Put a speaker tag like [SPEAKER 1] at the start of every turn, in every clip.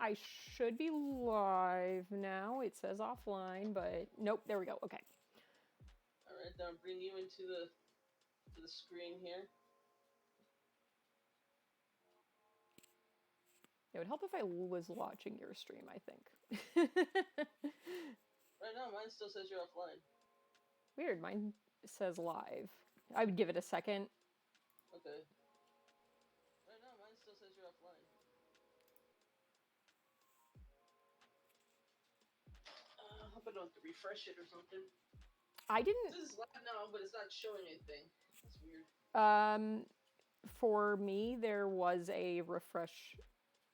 [SPEAKER 1] I should be live now. It says offline, but nope, there we go. Okay.
[SPEAKER 2] All right, now bring you into the screen here.
[SPEAKER 1] It would help if I was watching your stream, I think.
[SPEAKER 2] Right now, mine still says you're offline.
[SPEAKER 1] Weird, mine says live. I would give it a second.
[SPEAKER 2] Okay. Right now, mine still says you're offline. I hope I don't have to refresh it or something.
[SPEAKER 1] I didn't.
[SPEAKER 2] This is live now, but it's not showing anything. That's weird.
[SPEAKER 1] For me, there was a refresh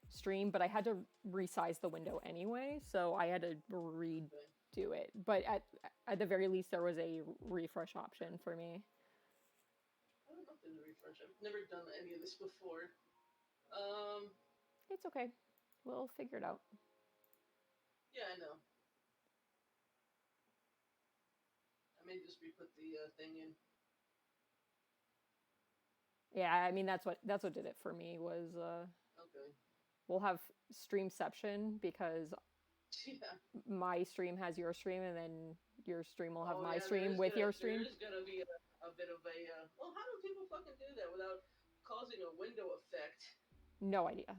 [SPEAKER 1] stream, but I had to resize the window anyway, so I had to redo it. But at the very least, there was a refresh option for me.
[SPEAKER 2] I don't know if there's a refresh. I've never done any of this before.
[SPEAKER 1] It's okay. We'll figure it out.
[SPEAKER 2] Yeah, I know. I may just re-put the thing in.
[SPEAKER 1] Yeah, I mean that's what did it for me was
[SPEAKER 2] Okay.
[SPEAKER 1] we'll have Streamception because
[SPEAKER 2] Yeah.
[SPEAKER 1] my stream has your stream, and then your stream will have
[SPEAKER 2] Oh
[SPEAKER 1] my
[SPEAKER 2] yeah,
[SPEAKER 1] stream with your stream.
[SPEAKER 2] There is gonna be a bit of a. Well, how do people fucking do that without causing a window effect?
[SPEAKER 1] No idea.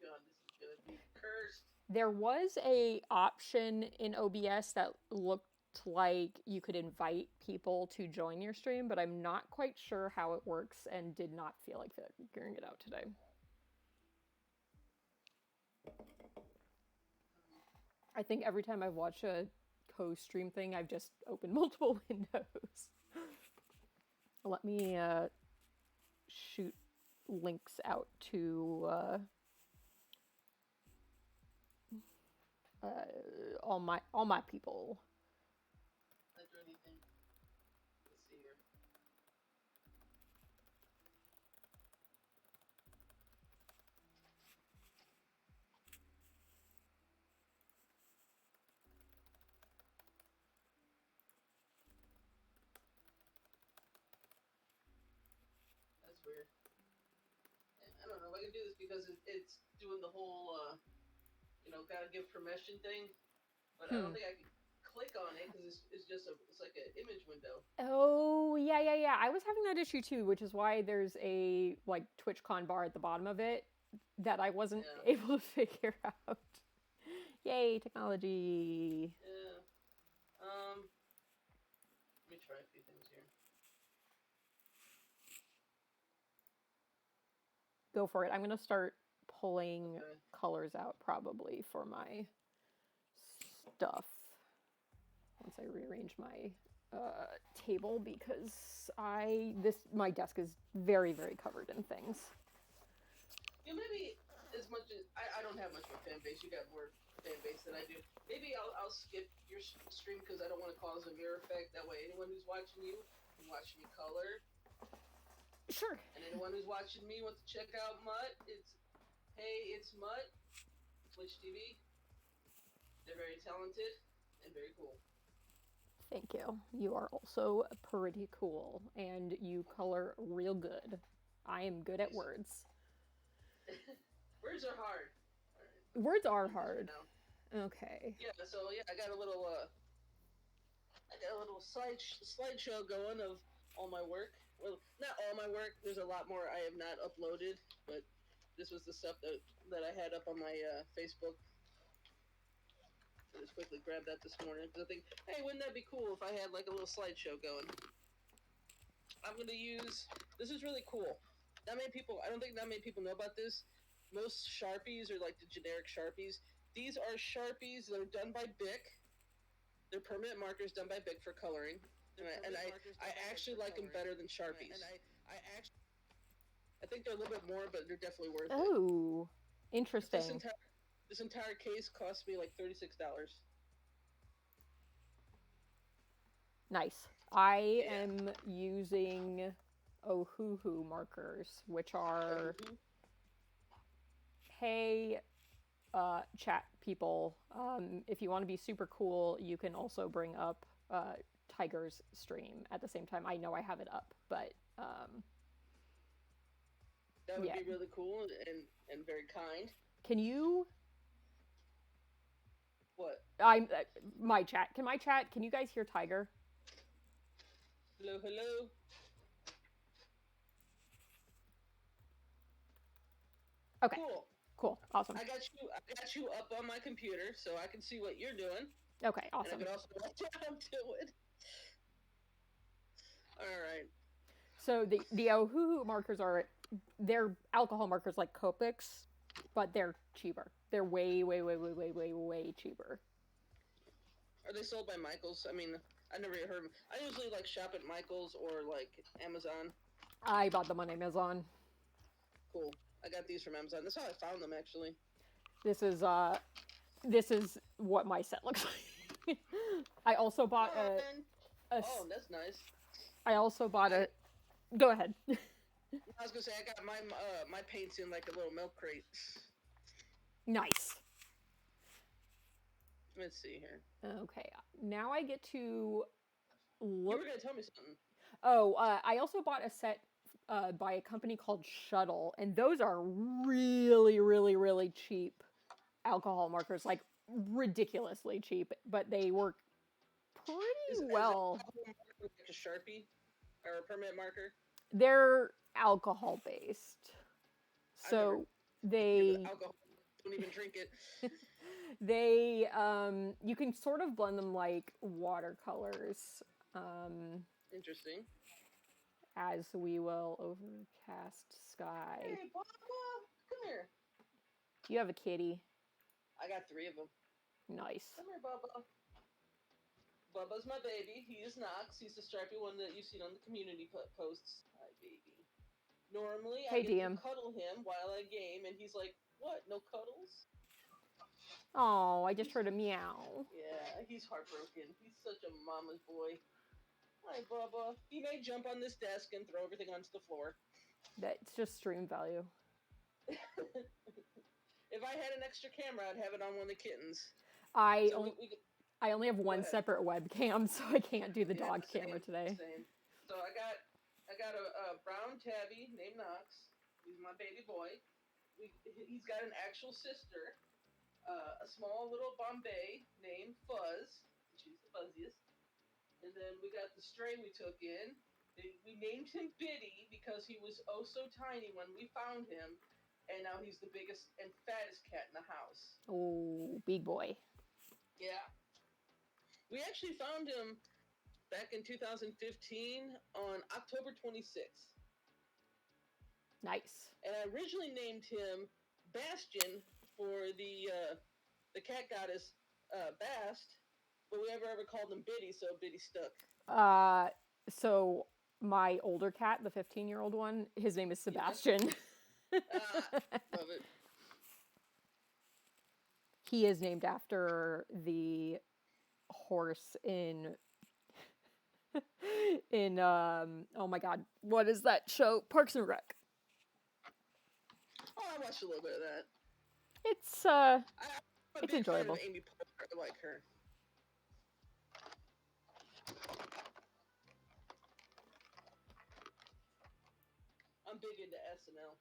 [SPEAKER 2] God, this is gonna be cursed.
[SPEAKER 1] There was a option in OBS that looked like you could invite people to join your stream, but I'm not quite sure how it works and did not feel like figuring it out today. I think every time I've watched a co-stream thing, I've just opened multiple windows. Let me shoot links out to all my people.
[SPEAKER 2] Not do anything. Let's see here. That's weird. I don't know if I can do this because it's doing the whole, gotta give permission thing. But I don't think I can click on it because it's just it's like an image window.
[SPEAKER 1] Oh, yeah. I was having that issue too, which is why there's a like TwitchCon bar at the bottom of it that I wasn't able to figure out. Yay, technology.
[SPEAKER 2] Yeah. Let me try a few things here.
[SPEAKER 1] Go for it. I'm going to start pulling colors out probably for my stuff once I rearrange my table because my desk is very, very covered in things.
[SPEAKER 2] Yeah, maybe as much as I don't have much of a fan base. You got more fan base than I do. Maybe I'll skip your stream because I don't want to cause a mirror effect. That way, anyone who's watching you can watch me color.
[SPEAKER 1] Sure.
[SPEAKER 2] And anyone who's watching me wants to check out Mutt, it's Mutt, Twitch TV. They're very talented and very cool.
[SPEAKER 1] Thank you. You are also pretty cool, and you color real good. I am good at words.
[SPEAKER 2] Words are hard.
[SPEAKER 1] Right. Words are hard. Okay.
[SPEAKER 2] Yeah. So I got a little slideshow going of all my work. Well, not all my work. There's a lot more I have not uploaded, but this was the stuff that I had up on my Facebook. I just quickly grabbed that this morning because I think, hey, wouldn't that be cool if I had like a little slideshow going? I'm gonna use. This is really cool. I don't think that many people know about this. Most Sharpies are like the generic Sharpies. These are Sharpies that are done by Bic. They're permanent markers done by Bic for coloring. And I actually like them better than Sharpies. I think they're a little bit more, but they're definitely worth it.
[SPEAKER 1] Oh, interesting.
[SPEAKER 2] This entire case cost me like $36.
[SPEAKER 1] Nice. I am using Ohuhu markers, which are hey, chat people, if you want to be super cool, you can also bring up Tiger's stream at the same time. I know I have it up, but
[SPEAKER 2] that would be really cool and very kind.
[SPEAKER 1] Can you?
[SPEAKER 2] What?
[SPEAKER 1] I'm my chat. Can my chat? Can you guys hear Tiger?
[SPEAKER 2] Hello, hello.
[SPEAKER 1] Okay.
[SPEAKER 2] Cool.
[SPEAKER 1] Cool. Awesome.
[SPEAKER 2] I got you up on my computer, so I can see what you're doing,
[SPEAKER 1] Okay.
[SPEAKER 2] and I
[SPEAKER 1] Awesome.
[SPEAKER 2] can also watch what I'm doing. All right.
[SPEAKER 1] So the Ohuhu markers they're alcohol markers like Copics, but they're cheaper. They're way cheaper.
[SPEAKER 2] Are they sold by Michaels? I mean, I never heard of them. I usually like shop at Michaels or like Amazon.
[SPEAKER 1] I bought them on Amazon.
[SPEAKER 2] Cool. I got these from Amazon. That's how I found them, actually.
[SPEAKER 1] This is what my set looks like. I also bought
[SPEAKER 2] Oh, that's nice.
[SPEAKER 1] I also bought a. Go ahead.
[SPEAKER 2] I was gonna say I got my paints in like a little milk crate.
[SPEAKER 1] Nice.
[SPEAKER 2] Let's see here.
[SPEAKER 1] Okay, now I get to look.
[SPEAKER 2] You were gonna tell me something.
[SPEAKER 1] Oh, I also bought a set by a company called Shuttle, and those are really cheap alcohol markers, like ridiculously cheap, but they work pretty well.
[SPEAKER 2] Is it like a Sharpie or a permanent marker?
[SPEAKER 1] They're alcohol based, so they
[SPEAKER 2] alcohol. Don't even drink it.
[SPEAKER 1] they you can sort of blend them like watercolors.
[SPEAKER 2] Interesting.
[SPEAKER 1] As we will overcast sky.
[SPEAKER 2] Hey, Bubba, come here.
[SPEAKER 1] Do you have a kitty?
[SPEAKER 2] I got 3 of them.
[SPEAKER 1] Nice.
[SPEAKER 2] Come here, Bubba. Bubba's my baby. He is Knox. He's the stripy one that you've seen on the community posts. Hi, baby. Normally, I get to cuddle him while I game, and he's like, "What? No cuddles?"
[SPEAKER 1] Oh, I just heard a meow.
[SPEAKER 2] Yeah, he's heartbroken. He's such a mama's boy. Hi, Bubba. He may jump on this desk and throw everything onto the floor.
[SPEAKER 1] That's just stream value.
[SPEAKER 2] If I had an extra camera, I'd have it on one of the kittens.
[SPEAKER 1] I only have one separate webcam, so I can't do the dog camera today.
[SPEAKER 2] Same. So I got a brown tabby named Knox. He's my baby boy. He's got an actual sister, a small little Bombay named Fuzz. She's the fuzziest. And then we got the stray we took in. We named him Biddy because he was oh so tiny when we found him, and now he's the biggest and fattest cat in the house.
[SPEAKER 1] Oh, big boy.
[SPEAKER 2] Yeah. We actually found him back in 2015 on October 26th.
[SPEAKER 1] Nice.
[SPEAKER 2] And I originally named him Bastion for the cat goddess Bast, but we never ever called him Biddy, so Biddy stuck.
[SPEAKER 1] So my older cat, the 15-year-old one, his name is Sebastian.
[SPEAKER 2] Love it.
[SPEAKER 1] He is named after the horse in oh my god, what is that show? Parks and Rec.
[SPEAKER 2] Oh, I watched a little bit of that.
[SPEAKER 1] It's
[SPEAKER 2] I'm
[SPEAKER 1] it's enjoyable.
[SPEAKER 2] Amy Poehler. I like her. I'm big into SNL.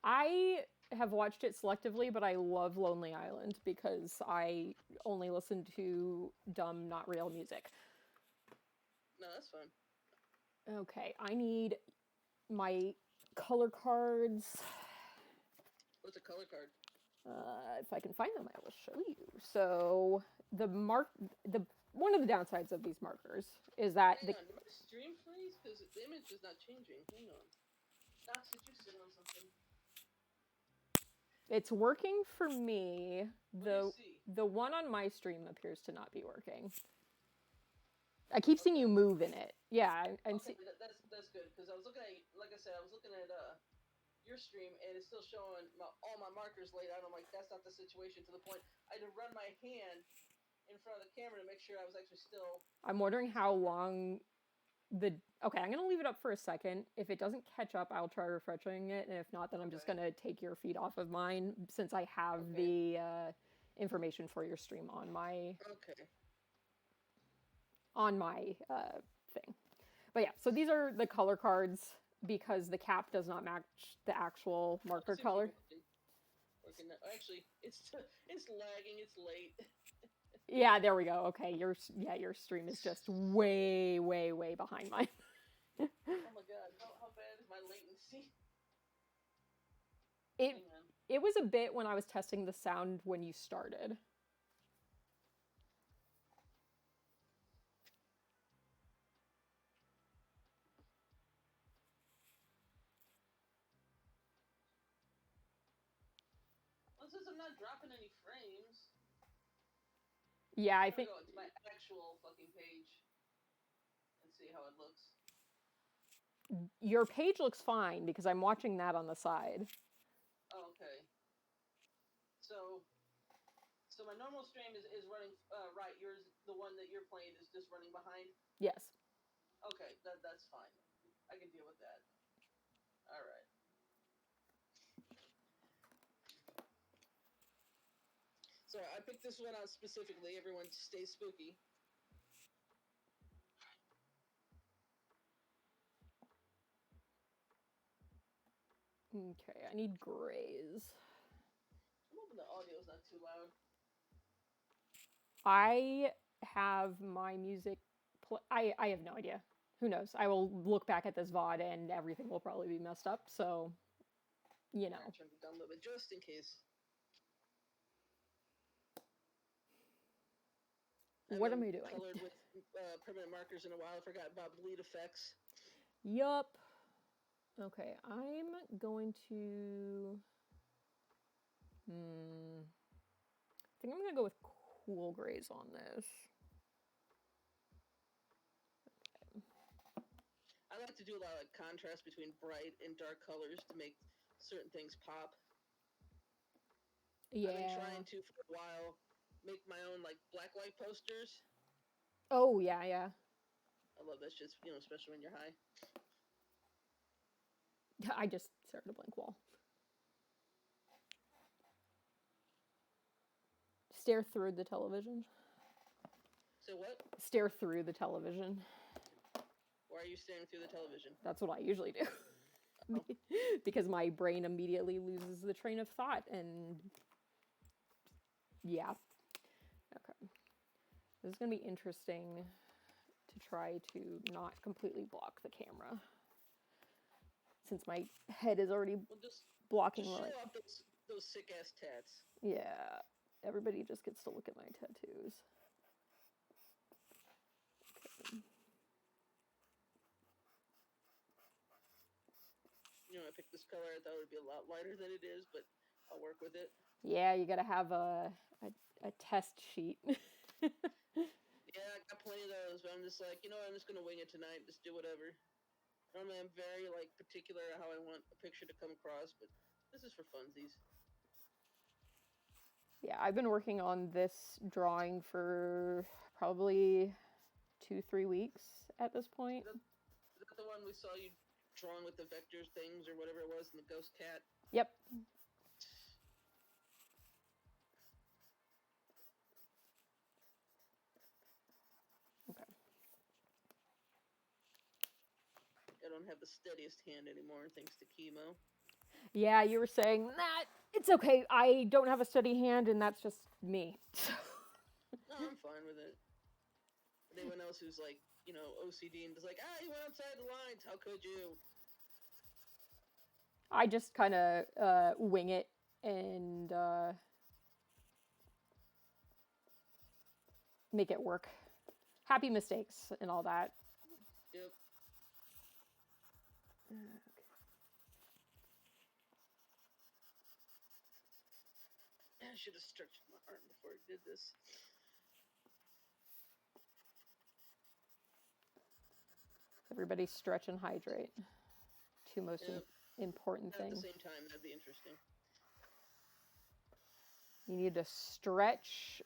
[SPEAKER 1] I have watched it selectively, but I love Lonely Island because I only listen to dumb, not real music.
[SPEAKER 2] No, that's fine.
[SPEAKER 1] Okay, I need my color cards.
[SPEAKER 2] What's a color card?
[SPEAKER 1] If I can find them, I will show you. So one of the downsides of these markers is that
[SPEAKER 2] Hang on, did my stream freeze? Because the image is not changing. Hang on. Knox, did you sit on something?
[SPEAKER 1] it's working for me.
[SPEAKER 2] What do you see?
[SPEAKER 1] The one on my stream appears to not be working. I keep seeing you move in it. Yeah, I'm
[SPEAKER 2] okay, that's good because I was looking at, like I said, I was looking at your stream and it's still showing all my markers laid out. I'm like, that's not the situation. To the point I had to run my hand in front of the camera to make sure I was actually still.
[SPEAKER 1] I'm wondering how long okay, I'm gonna leave it up for a second. If it doesn't catch up, I'll try refreshing it, and if not, then I'm just gonna take your feed off of mine since I have the information for your stream on my thing. But yeah, so these are the color cards because the cap does not match the actual marker color.
[SPEAKER 2] Okay, no, actually, it's lagging. It's late.
[SPEAKER 1] Yeah, there we go. Okay, your stream is just way, way, way behind mine.
[SPEAKER 2] Oh my god, how bad is my latency?
[SPEAKER 1] It
[SPEAKER 2] Hang on.
[SPEAKER 1] it was a bit when I was testing the sound when you started.
[SPEAKER 2] Well, since I'm not dropping any frames,
[SPEAKER 1] Yeah, I
[SPEAKER 2] I'm gonna
[SPEAKER 1] think
[SPEAKER 2] go into my actual fucking page and see how it looks.
[SPEAKER 1] your page looks fine because I'm watching that on the side.
[SPEAKER 2] Oh, okay. So my normal stream is running right. Yours, the one that you're playing, is just running behind.
[SPEAKER 1] Yes.
[SPEAKER 2] Okay, that's fine. I can deal with that. All right. So I picked this one out specifically. Everyone stay spooky.
[SPEAKER 1] Okay, I need grays.
[SPEAKER 2] I'm hoping the audio's not too loud.
[SPEAKER 1] I have my music. I have no idea. Who knows? I will look back at this VOD and everything will probably be messed up. So, you know.
[SPEAKER 2] I'm trying to download it just in case.
[SPEAKER 1] What am I doing?
[SPEAKER 2] Colored with permanent markers in a while. I forgot about bleed effects.
[SPEAKER 1] Yup. Okay, I'm going to. I think I'm gonna go with cool grays on this. Okay.
[SPEAKER 2] I like to do a lot of contrast between bright and dark colors to make certain things pop.
[SPEAKER 1] Yeah.
[SPEAKER 2] I've been trying to for a while make my own like blacklight posters.
[SPEAKER 1] Oh yeah, yeah.
[SPEAKER 2] I love that shit, especially when you're high.
[SPEAKER 1] I just stared at a blank wall. Stare through the television.
[SPEAKER 2] So what?
[SPEAKER 1] Stare through the television.
[SPEAKER 2] Why are you staring through the television?
[SPEAKER 1] That's what I usually do.
[SPEAKER 2] Oh.
[SPEAKER 1] Because my brain immediately loses the train of thought and yeah. Okay. This is going to be interesting to try to not completely block the camera. Since my head is already blocking
[SPEAKER 2] just show off those sick ass tats.
[SPEAKER 1] Yeah. Everybody just gets to look at my tattoos. Okay.
[SPEAKER 2] I picked this color. I thought it would be a lot lighter than it is, but I'll work with it.
[SPEAKER 1] Yeah, you gotta have a test sheet.
[SPEAKER 2] Yeah, I got plenty of those, but I'm just like, I'm just gonna wing it tonight. Just do whatever. Normally, I'm very particular how I want a picture to come across, but this is for funsies.
[SPEAKER 1] Yeah, I've been working on this drawing for probably 2-3 weeks at this point.
[SPEAKER 2] Is that the one we saw you drawing with the vectors things or whatever it was and the ghost cat?
[SPEAKER 1] Yep. Okay.
[SPEAKER 2] I don't have the steadiest hand anymore thanks to chemo.
[SPEAKER 1] Yeah, you were saying that. It's okay. I don't have a steady hand, and that's just me.
[SPEAKER 2] No, I'm fine with it. But anyone else who's OCD and just you went outside the lines. How could you?
[SPEAKER 1] I just kind of wing it and make it work. Happy mistakes and all that.
[SPEAKER 2] Yep.
[SPEAKER 1] Okay.
[SPEAKER 2] I should have stretched my arm before I did this.
[SPEAKER 1] Everybody stretch and hydrate. Two most important things.
[SPEAKER 2] At the same time, that'd be interesting.
[SPEAKER 1] You need to stretch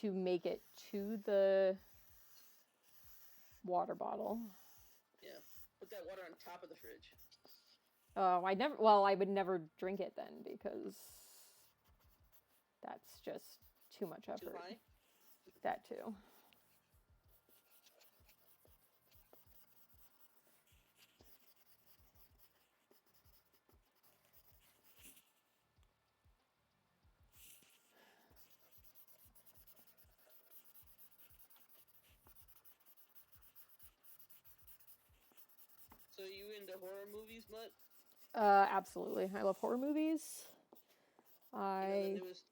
[SPEAKER 1] to make it to the water bottle.
[SPEAKER 2] Yeah. Put that water on top of the fridge.
[SPEAKER 1] Oh, I would never drink it then because that's just too much effort.
[SPEAKER 2] Too high?
[SPEAKER 1] That too.
[SPEAKER 2] you into horror movies much?
[SPEAKER 1] Absolutely. I love horror movies.
[SPEAKER 2] The newest,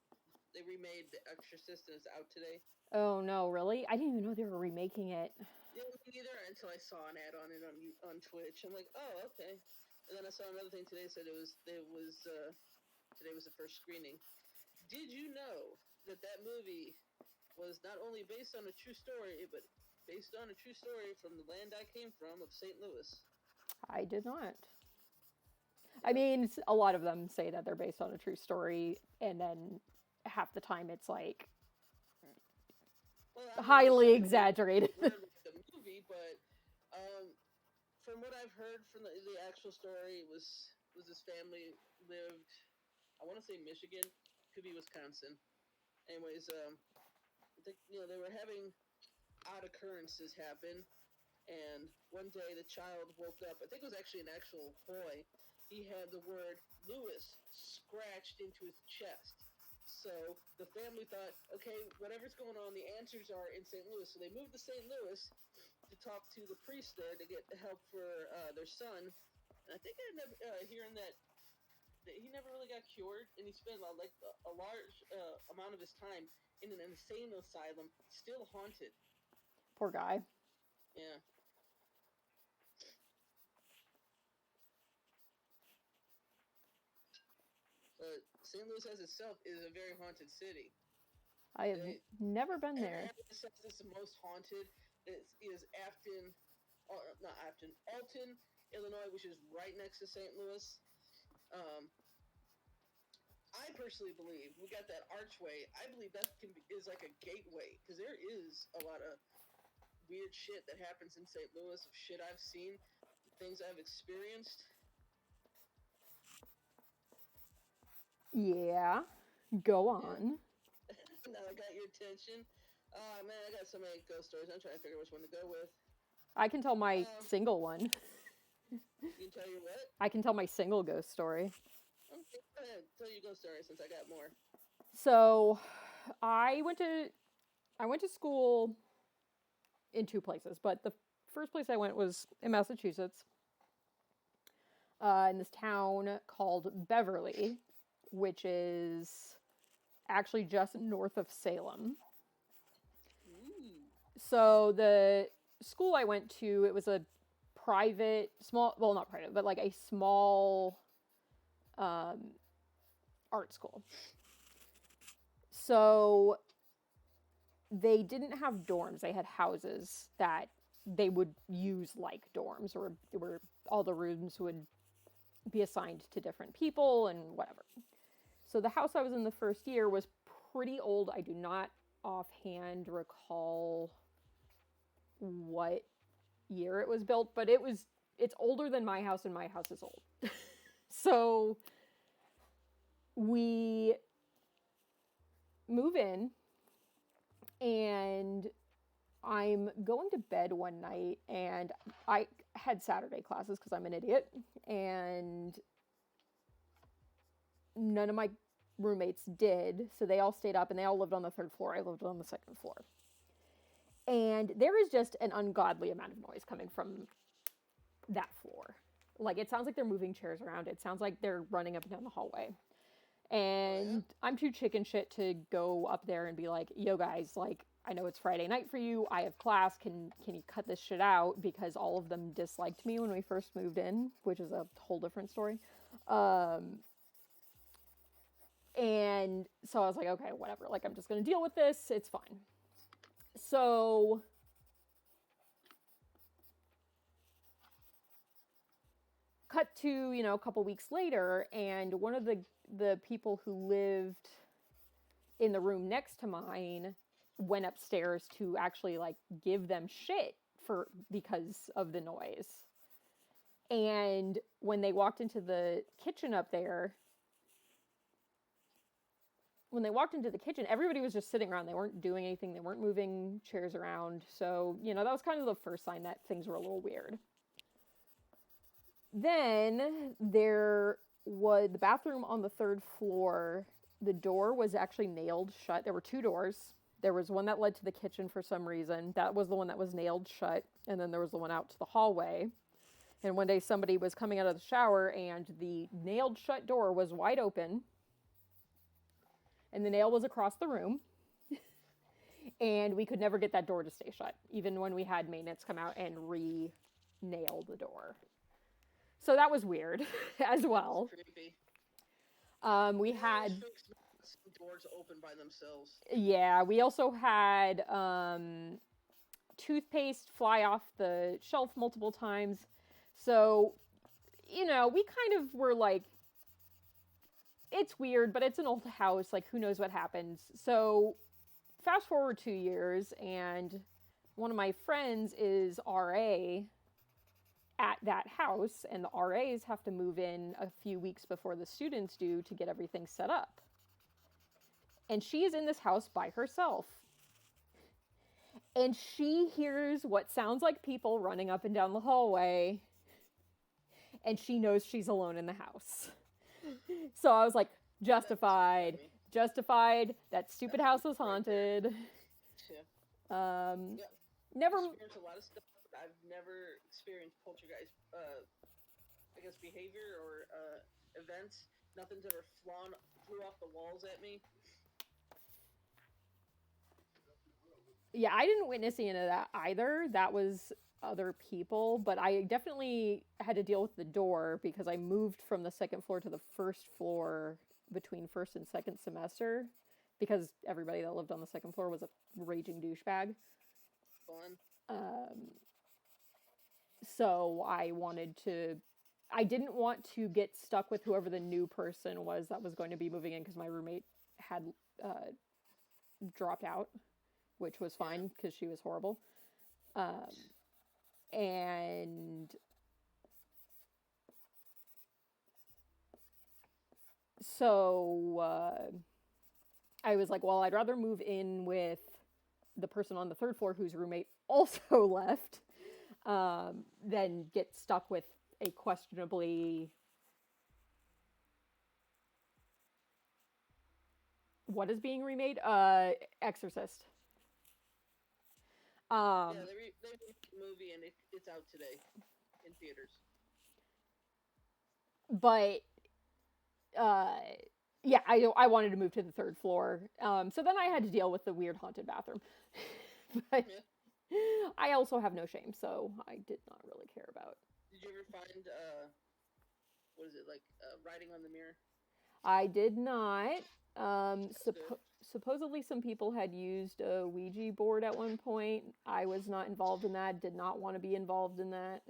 [SPEAKER 2] they remade The Exorcist and it's out today.
[SPEAKER 1] Oh no, really? I didn't even know they were remaking it.
[SPEAKER 2] Yeah, me neither. Until I saw an ad on it on Twitch. I'm like, oh, okay. And then I saw another thing today said today was the first screening. Did you know that movie was not only based on a true story, but based on a true story from the land I came from of St. Louis?
[SPEAKER 1] I did not. I mean, a lot of them say that they're based on a true story, and then half the time it's like highly exaggerated.
[SPEAKER 2] The movie, but from what I've heard from the actual story, was this family lived, I want to say Michigan, could be Wisconsin. Anyways, I think they were having odd occurrences happen, and one day the child woke up. I think it was actually an actual boy. He had the word Lewis scratched into his chest. So the family thought, okay, whatever's going on, the answers are in St. Louis. So they moved to St. Louis to talk to the priest there to get help for their son. And I think I ended up hearing that he never really got cured, and he spent a large amount of his time in an insane asylum, still haunted.
[SPEAKER 1] Poor guy.
[SPEAKER 2] Yeah. But St. Louis as itself is a very haunted city.
[SPEAKER 1] I have never been there.
[SPEAKER 2] Everyone says it's the most haunted. Is Alton, Illinois, which is right next to St. Louis. I personally believe we got that archway. I believe that is like a gateway, because there is a lot of weird shit that happens in St. Louis, of shit I've seen, things I've experienced.
[SPEAKER 1] Yeah, go on.
[SPEAKER 2] Now I got your attention. Man, I got so many ghost stories. I'm trying to figure which one to go with.
[SPEAKER 1] I can tell my single one.
[SPEAKER 2] You can tell your what?
[SPEAKER 1] I can tell my single ghost story.
[SPEAKER 2] Okay, go ahead. Tell your ghost story since I got more.
[SPEAKER 1] So, I went to school in two places, but the first place I went was in Massachusetts, in this town called Beverly, which is actually just north of Salem.
[SPEAKER 2] Ooh.
[SPEAKER 1] So the school I went to, it was a not private, but like a small art school. So they didn't have dorms. They had houses that they would use like dorms, or where all the rooms would be assigned to different people and whatever. So the house I was in the first year was pretty old. I do not offhand recall what year it was built, but it's older than my house, and my house is old. So we move in, and I'm going to bed one night, and I had Saturday classes because I'm an idiot, and none of my roommates did, so they all stayed up, and they all lived on the third floor. I lived on the second floor. And there is just an ungodly amount of noise coming from that floor. Like, it sounds like they're moving chairs around. It sounds like they're running up and down the hallway. And I'm too chicken shit to go up there and be like, yo guys, like, I know it's Friday night for you. I have class. Can you cut this shit out? Because all of them disliked me when we first moved in, which is a whole different story. And so I was like, okay, whatever. Like, I'm just going to deal with this. It's fine. So cut to, a couple weeks later, and one of the people who lived in the room next to mine went upstairs to actually like give them shit because of the noise. And when they walked into the kitchen up there, everybody was just sitting around. They weren't doing anything. They weren't moving chairs around. So, that was kind of the first sign that things were a little weird. Then there was the bathroom on the third floor. The door was actually nailed shut. There were two doors. There was one that led to the kitchen for some reason. That was the one that was nailed shut. And then there was the one out to the hallway. And one day somebody was coming out of the shower and the nailed shut door was wide open. And the nail was across the room. And we could never get that door to stay shut, even when we had maintenance come out and re-nail the door. So that was weird as well.
[SPEAKER 2] Creepy.
[SPEAKER 1] We had...
[SPEAKER 2] doors open by themselves.
[SPEAKER 1] Yeah, we also had toothpaste fly off the shelf multiple times. So, we kind of were like, it's weird, but it's an old house. Like, who knows what happens? So, fast forward 2 years, and one of my friends is RA at that house, and the RAs have to move in a few weeks before the students do to get everything set up. And she is in this house by herself. And she hears what sounds like people running up and down the hallway. And she knows she's alone in the house. So I was like, justified. That stupid house was haunted.
[SPEAKER 2] Yeah.
[SPEAKER 1] Never...
[SPEAKER 2] I've experienced a lot of stuff. I've never experienced poltergeist, I guess, behavior or events. Nothing's ever flew off the walls at me.
[SPEAKER 1] Yeah, I didn't witness any of that either. That was other people, but I definitely had to deal with the door because I moved from the second floor to the first floor between first and second semester because everybody that lived on the second floor was a raging douchebag.
[SPEAKER 2] Fun.
[SPEAKER 1] So I didn't want to get stuck with whoever the new person was that was going to be moving in because my roommate had dropped out, which was fine because she was horrible. And so I was like, well, I'd rather move in with the person on the third floor whose roommate also left than get stuck with a questionably... What is being remade? Exorcist.
[SPEAKER 2] Yeah, they made the movie and it's out today in theaters.
[SPEAKER 1] But yeah, I wanted to move to the third floor. So then I had to deal with the weird haunted bathroom. But I also have no shame, so I did not really care about.
[SPEAKER 2] Did you ever find what is it, like writing on the mirror?
[SPEAKER 1] I did not. Supposedly some people had used a Ouija board at one point. I was not involved in that, did not want to be involved in that.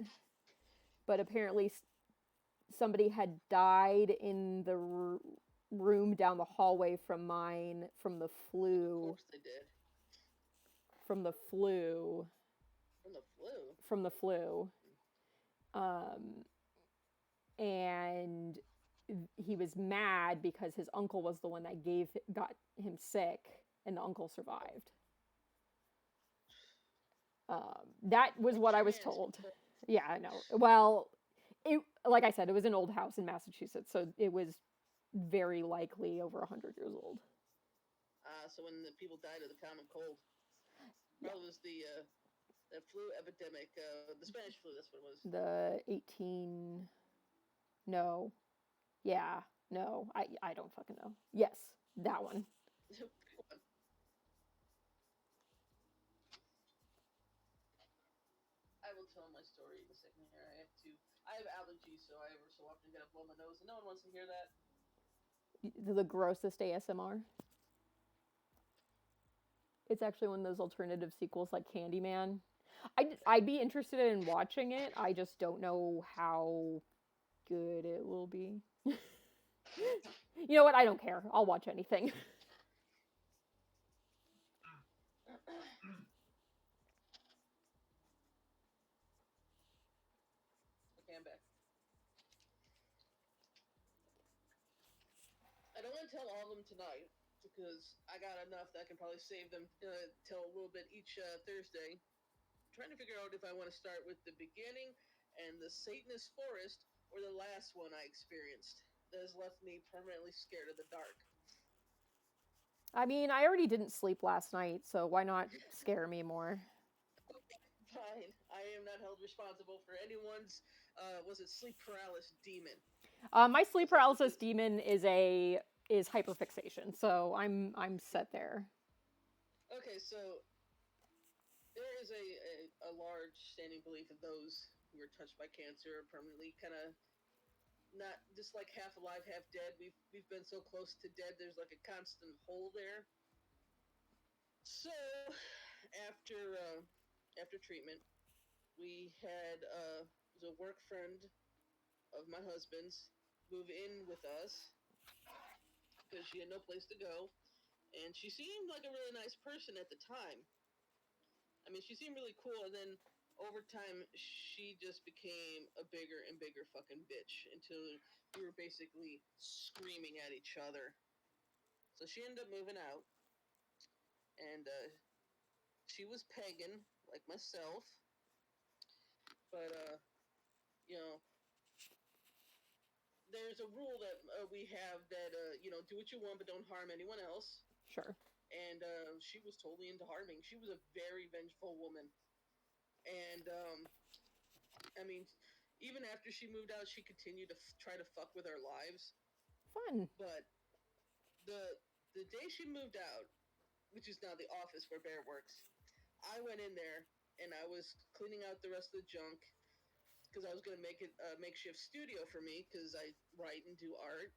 [SPEAKER 1] But apparently somebody had died in the room down the hallway from mine from the flu.
[SPEAKER 2] Of course they did.
[SPEAKER 1] From the flu.
[SPEAKER 2] From the flu?
[SPEAKER 1] And he was mad because his uncle was the one that got him sick, and the uncle survived. That was what I was told. Yeah, I know. Well, like I said, it was an old house in Massachusetts, so it was very likely over 100 years old.
[SPEAKER 2] So when the people died of the common cold, probably was the flu epidemic, the Spanish flu. That's what it was.
[SPEAKER 1] No. Yeah, no, I don't fucking know. Yes, that one.
[SPEAKER 2] I will tell my story in a second here. I have allergies, so I ever so often gotta blow my nose, and no one wants to hear that.
[SPEAKER 1] The grossest ASMR. It's actually one of those alternative sequels like Candyman. I'd be interested in watching it. I just don't know how good it will be. You know what? I don't care. I'll watch anything.
[SPEAKER 2] Okay, I'm back. I don't want to tell all of them tonight because I got enough that I can probably save them till a little bit each Thursday. I'm trying to figure out if I want to start with the beginning and the Satanist Forest or the last one I experienced that has left me permanently scared of the dark.
[SPEAKER 1] I mean, I already didn't sleep last night, so why not scare me more?
[SPEAKER 2] Okay, fine. I am not held responsible for anyone's was it sleep paralysis demon?
[SPEAKER 1] My sleep
[SPEAKER 2] Because that's what
[SPEAKER 1] paralysis
[SPEAKER 2] this.
[SPEAKER 1] demon is hyperfixation, so I'm set there.
[SPEAKER 2] Okay, so there is a large standing belief of those who are touched by cancer permanently kind of not just like half alive, half dead. We've been so close to dead. There's like a constant hole there. So after treatment, we had was a work friend of my husband's move in with us because she had no place to go, and she seemed like a really nice person at the time. I mean, she seemed really cool, and then over time, she just became a bigger and bigger fucking bitch until we were basically screaming at each other. So she ended up moving out, and she was pagan like myself, but you know, there's a rule that we have that do what you want, but don't harm anyone else.
[SPEAKER 1] Sure.
[SPEAKER 2] And she was totally into harming. She was a very vengeful woman, and I mean, even after she moved out, she continued to try to fuck with our lives.
[SPEAKER 1] Fun.
[SPEAKER 2] But the the day she moved out, which is now the office where Bear works, I went in there and I was cleaning out the rest of the junk because I was going to make it a makeshift studio for me because I write and do art.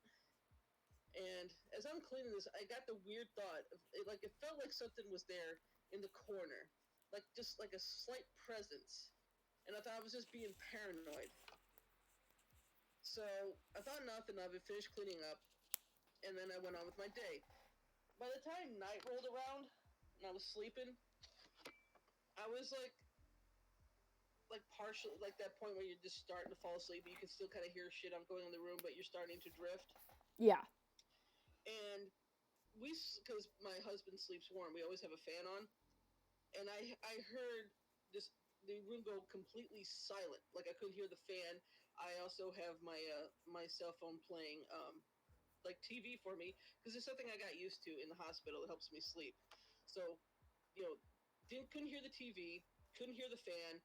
[SPEAKER 2] And as I'm cleaning this, I got the weird thought of it felt like something was there in the corner, like just like a slight presence. And I thought I was just being paranoid. So I thought nothing of it, finished cleaning up, and then I went on with my day. By the time night rolled around and I was sleeping, I was like partially like that point where you're just starting to fall asleep, but you can still kind of hear shit I'm going in the room, but you're starting to drift.
[SPEAKER 1] Yeah.
[SPEAKER 2] And because my husband sleeps warm, we always have a fan on, and I heard this the room go completely silent, like I couldn't hear the fan. I also have my cell phone playing like TV for me because it's something I got used to in the hospital. It helps me sleep. So, you know, couldn't hear the TV, couldn't hear the fan.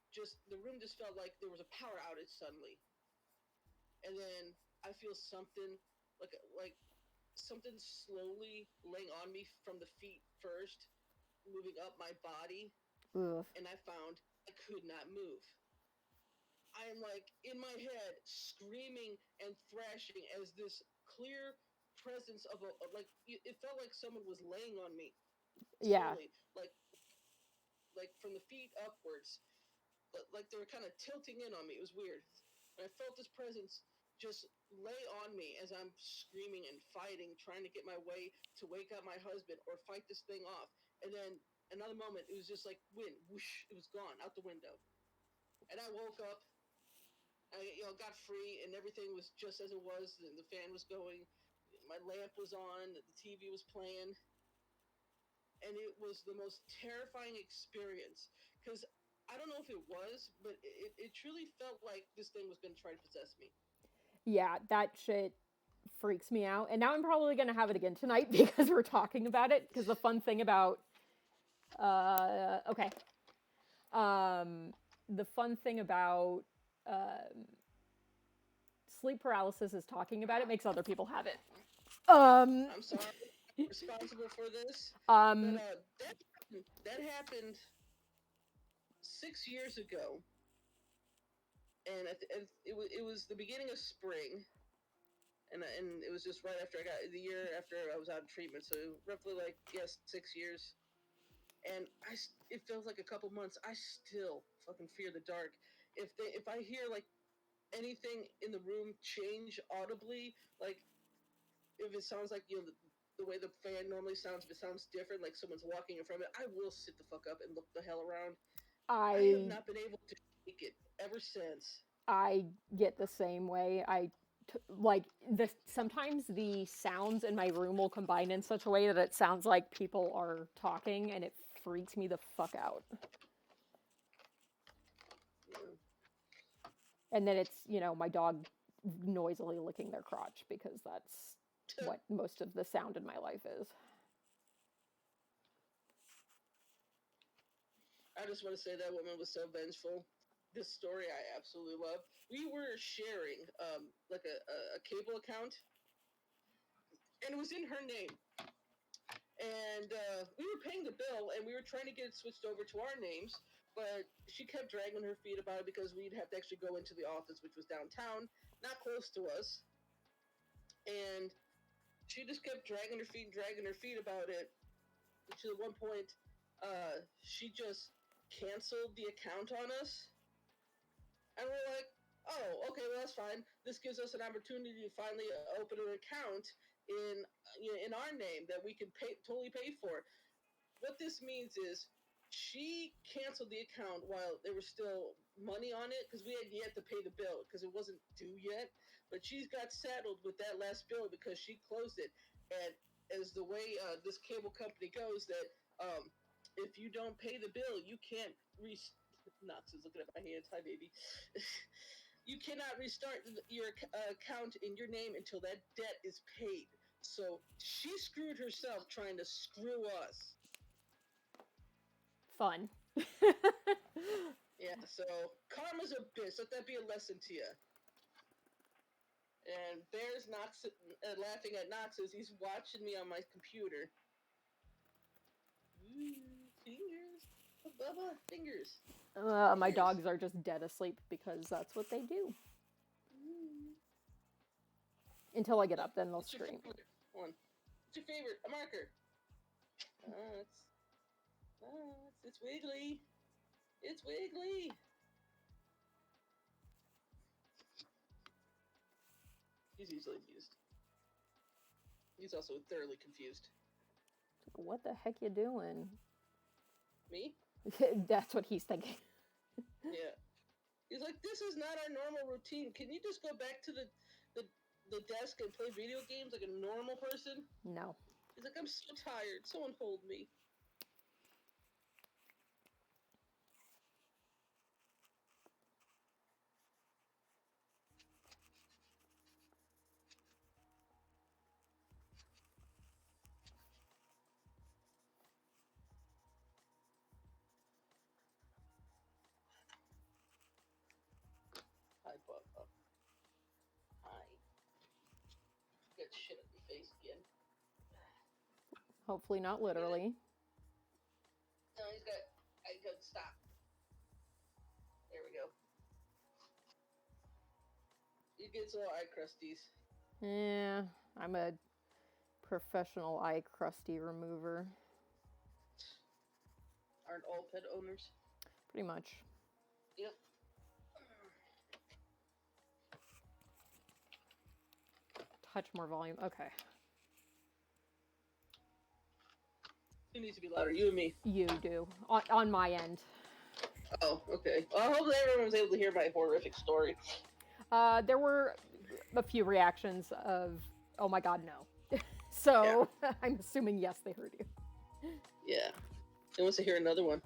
[SPEAKER 2] Just the room just felt like there was a power outage suddenly, and then I feel something like something slowly laying on me from the feet first, moving up my body,
[SPEAKER 1] Ugh.
[SPEAKER 2] and I found I could not move. I am like in my head screaming and thrashing as this clear presence of like it felt like someone was laying on me
[SPEAKER 1] Yeah.
[SPEAKER 2] slowly, like from the feet upwards, like they were kind of tilting in on me. It was weird. And I felt this presence just lay on me as I'm screaming and fighting, trying to get my way to wake up my husband or fight this thing off. And then another moment, it was just like wind, whoosh, it was gone out the window. And I woke up, I got free, and everything was just as it was. And the fan was going, my lamp was on, the TV was playing, and it was the most terrifying experience because I don't know if it was, but it truly felt like this thing was going to try to possess me.
[SPEAKER 1] Yeah, that shit freaks me out. And now I'm probably going to have it again tonight because we're talking about it. Because the fun thing about, okay, the fun thing about sleep paralysis is talking about it makes other people have it.
[SPEAKER 2] I'm sorry, I'm responsible for this, but
[SPEAKER 1] Um,
[SPEAKER 2] that happened 6 years ago, and it was the beginning of spring, and it was just right after I got the year after I was out of treatment, so roughly like yes 6 years, and it feels like a couple months. I still fucking fear the dark. If I hear like anything in the room change audibly, like if it sounds like the way the fan normally sounds, if it sounds different, like someone's walking in front of it, I will sit the fuck up and look the hell around. I have
[SPEAKER 1] I
[SPEAKER 2] not been able to shake it ever since.
[SPEAKER 1] I get the same way. Like the sometimes the sounds in my room will combine in such a way that it sounds like people are talking, and it freaks me the fuck out. And then it's my dog noisily licking their crotch because that's what most of the sound in my life is.
[SPEAKER 2] I just want to say that woman was so vengeful. this story I absolutely love. We were sharing like a cable account, and it was in her name. And we were paying the bill, and we were trying to get it switched over to our names, but she kept dragging her feet about it because we'd have to actually go into the office, which was downtown, not close to us. And she just kept dragging her feet about it. To one point, she just canceled the account on us, and we're like, "Oh, okay, well that's fine. This gives us an opportunity to finally open an account in in our name that we can totally pay for." What this means is she canceled the account while there was still money on it because we had yet to pay the bill because it wasn't due yet. But she's got saddled with that last bill because she closed it. And as the way this cable company goes, that if you don't pay the bill, you can't Knox is looking at my hands. Hi, baby. You cannot restart your account in your name until that debt is paid. So she screwed herself trying to screw us.
[SPEAKER 1] Fun.
[SPEAKER 2] Yeah, so karma's a bitch. Let that be a lesson to you. And there's Knox laughing at Knox as he's watching me on my computer. Fingers. Bubba, fingers.
[SPEAKER 1] My dogs are just dead asleep because that's what they do. Until I get up, then they'll scream.
[SPEAKER 2] One. What's your favorite? A marker. It's Wiggly. It's Wiggly. He's easily amused. He's also thoroughly confused.
[SPEAKER 1] What the heck you doing?
[SPEAKER 2] Me?
[SPEAKER 1] That's what he's thinking.
[SPEAKER 2] Yeah. He's like, this is not our normal routine. Can you just go back to the desk and play video games like a normal person?
[SPEAKER 1] No.
[SPEAKER 2] He's like, I'm so tired. Someone hold me. Hi, Bubba. Hi. Got shit on your face again.
[SPEAKER 1] Hopefully not literally.
[SPEAKER 2] No, I got stop. There we go. He gets little eye crusties.
[SPEAKER 1] Yeah, I'm a professional eye crusty remover.
[SPEAKER 2] Aren't all pet owners?
[SPEAKER 1] Pretty much.
[SPEAKER 2] Yep.
[SPEAKER 1] Touch more volume. Okay.
[SPEAKER 2] Who needs to be louder, you or me?
[SPEAKER 1] You do. On my end.
[SPEAKER 2] Oh, okay. Well, hopefully everyone was able to hear my horrific story.
[SPEAKER 1] There were a few reactions of, oh my god, no. So, yeah. I'm assuming yes, they heard you.
[SPEAKER 2] Yeah. Who wants to hear another one?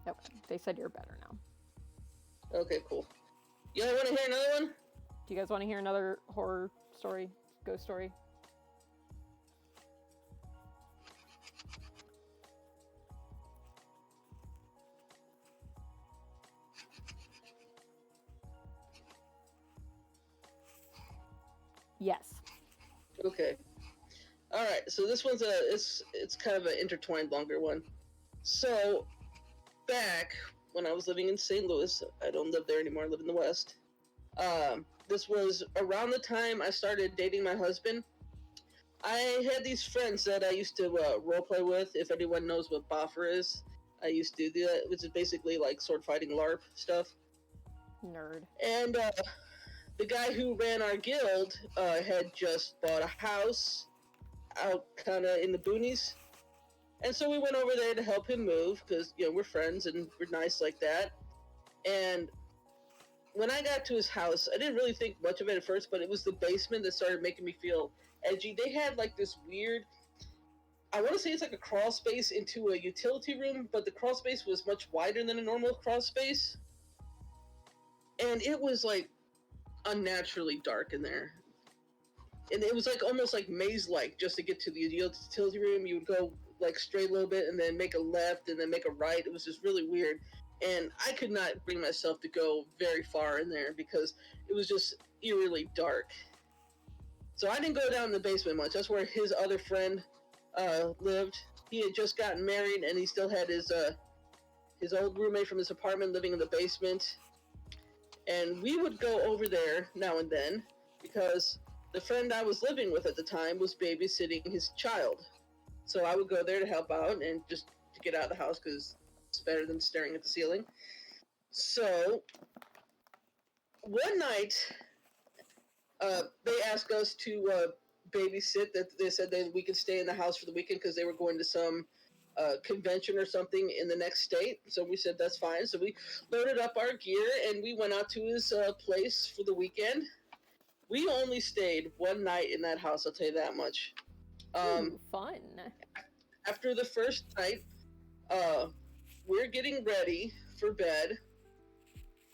[SPEAKER 1] Nope. They said you're better now.
[SPEAKER 2] Okay, cool. You want to hear another one?
[SPEAKER 1] Do you guys want to hear another horror story? Ghost story? Yes.
[SPEAKER 2] Okay. All right. So this one's it's kind of an intertwined longer one. So back when I was living in St. Louis, I don't live there anymore. I live in the West. This was around the time I started dating my husband. I had these friends that I used to role play with. If anyone knows what Boffer is, I used to do that, which is basically like sword fighting LARP stuff.
[SPEAKER 1] Nerd.
[SPEAKER 2] And the guy who ran our guild had just bought a house out kind of in the boonies. And so we went over there to help him move because, you know, we're friends and we're nice like that. And when I got to his house, I didn't really think much of it at first, but it was the basement that started making me feel edgy. They had like this weird, I want to say it's like a crawl space into a utility room, but the crawl space was much wider than a normal crawl space. And it was like unnaturally dark in there. And it was like almost like maze-like. Just to get to the utility room, you would go like straight a little bit and then make a left and then make a right. It was just really weird. And I could not bring myself to go very far in there because it was just eerily dark. So I didn't go down in the basement much. That's where his other friend lived. He had just gotten married and he still had his old roommate from his apartment living in the basement. And we would go over there now and then because the friend I was living with at the time was babysitting his child. So I would go there to help out and just to get out of the house because it's better than staring at the ceiling. So one night, they asked us to babysit. That they said that we could stay in the house for the weekend because they were going to some convention or something in the next state. So we said that's fine. So we loaded up our gear and we went out to his place for the weekend. We only stayed one night in that house. I'll tell you that much.
[SPEAKER 1] Ooh, fun.
[SPEAKER 2] After the first night, we're getting ready for bed,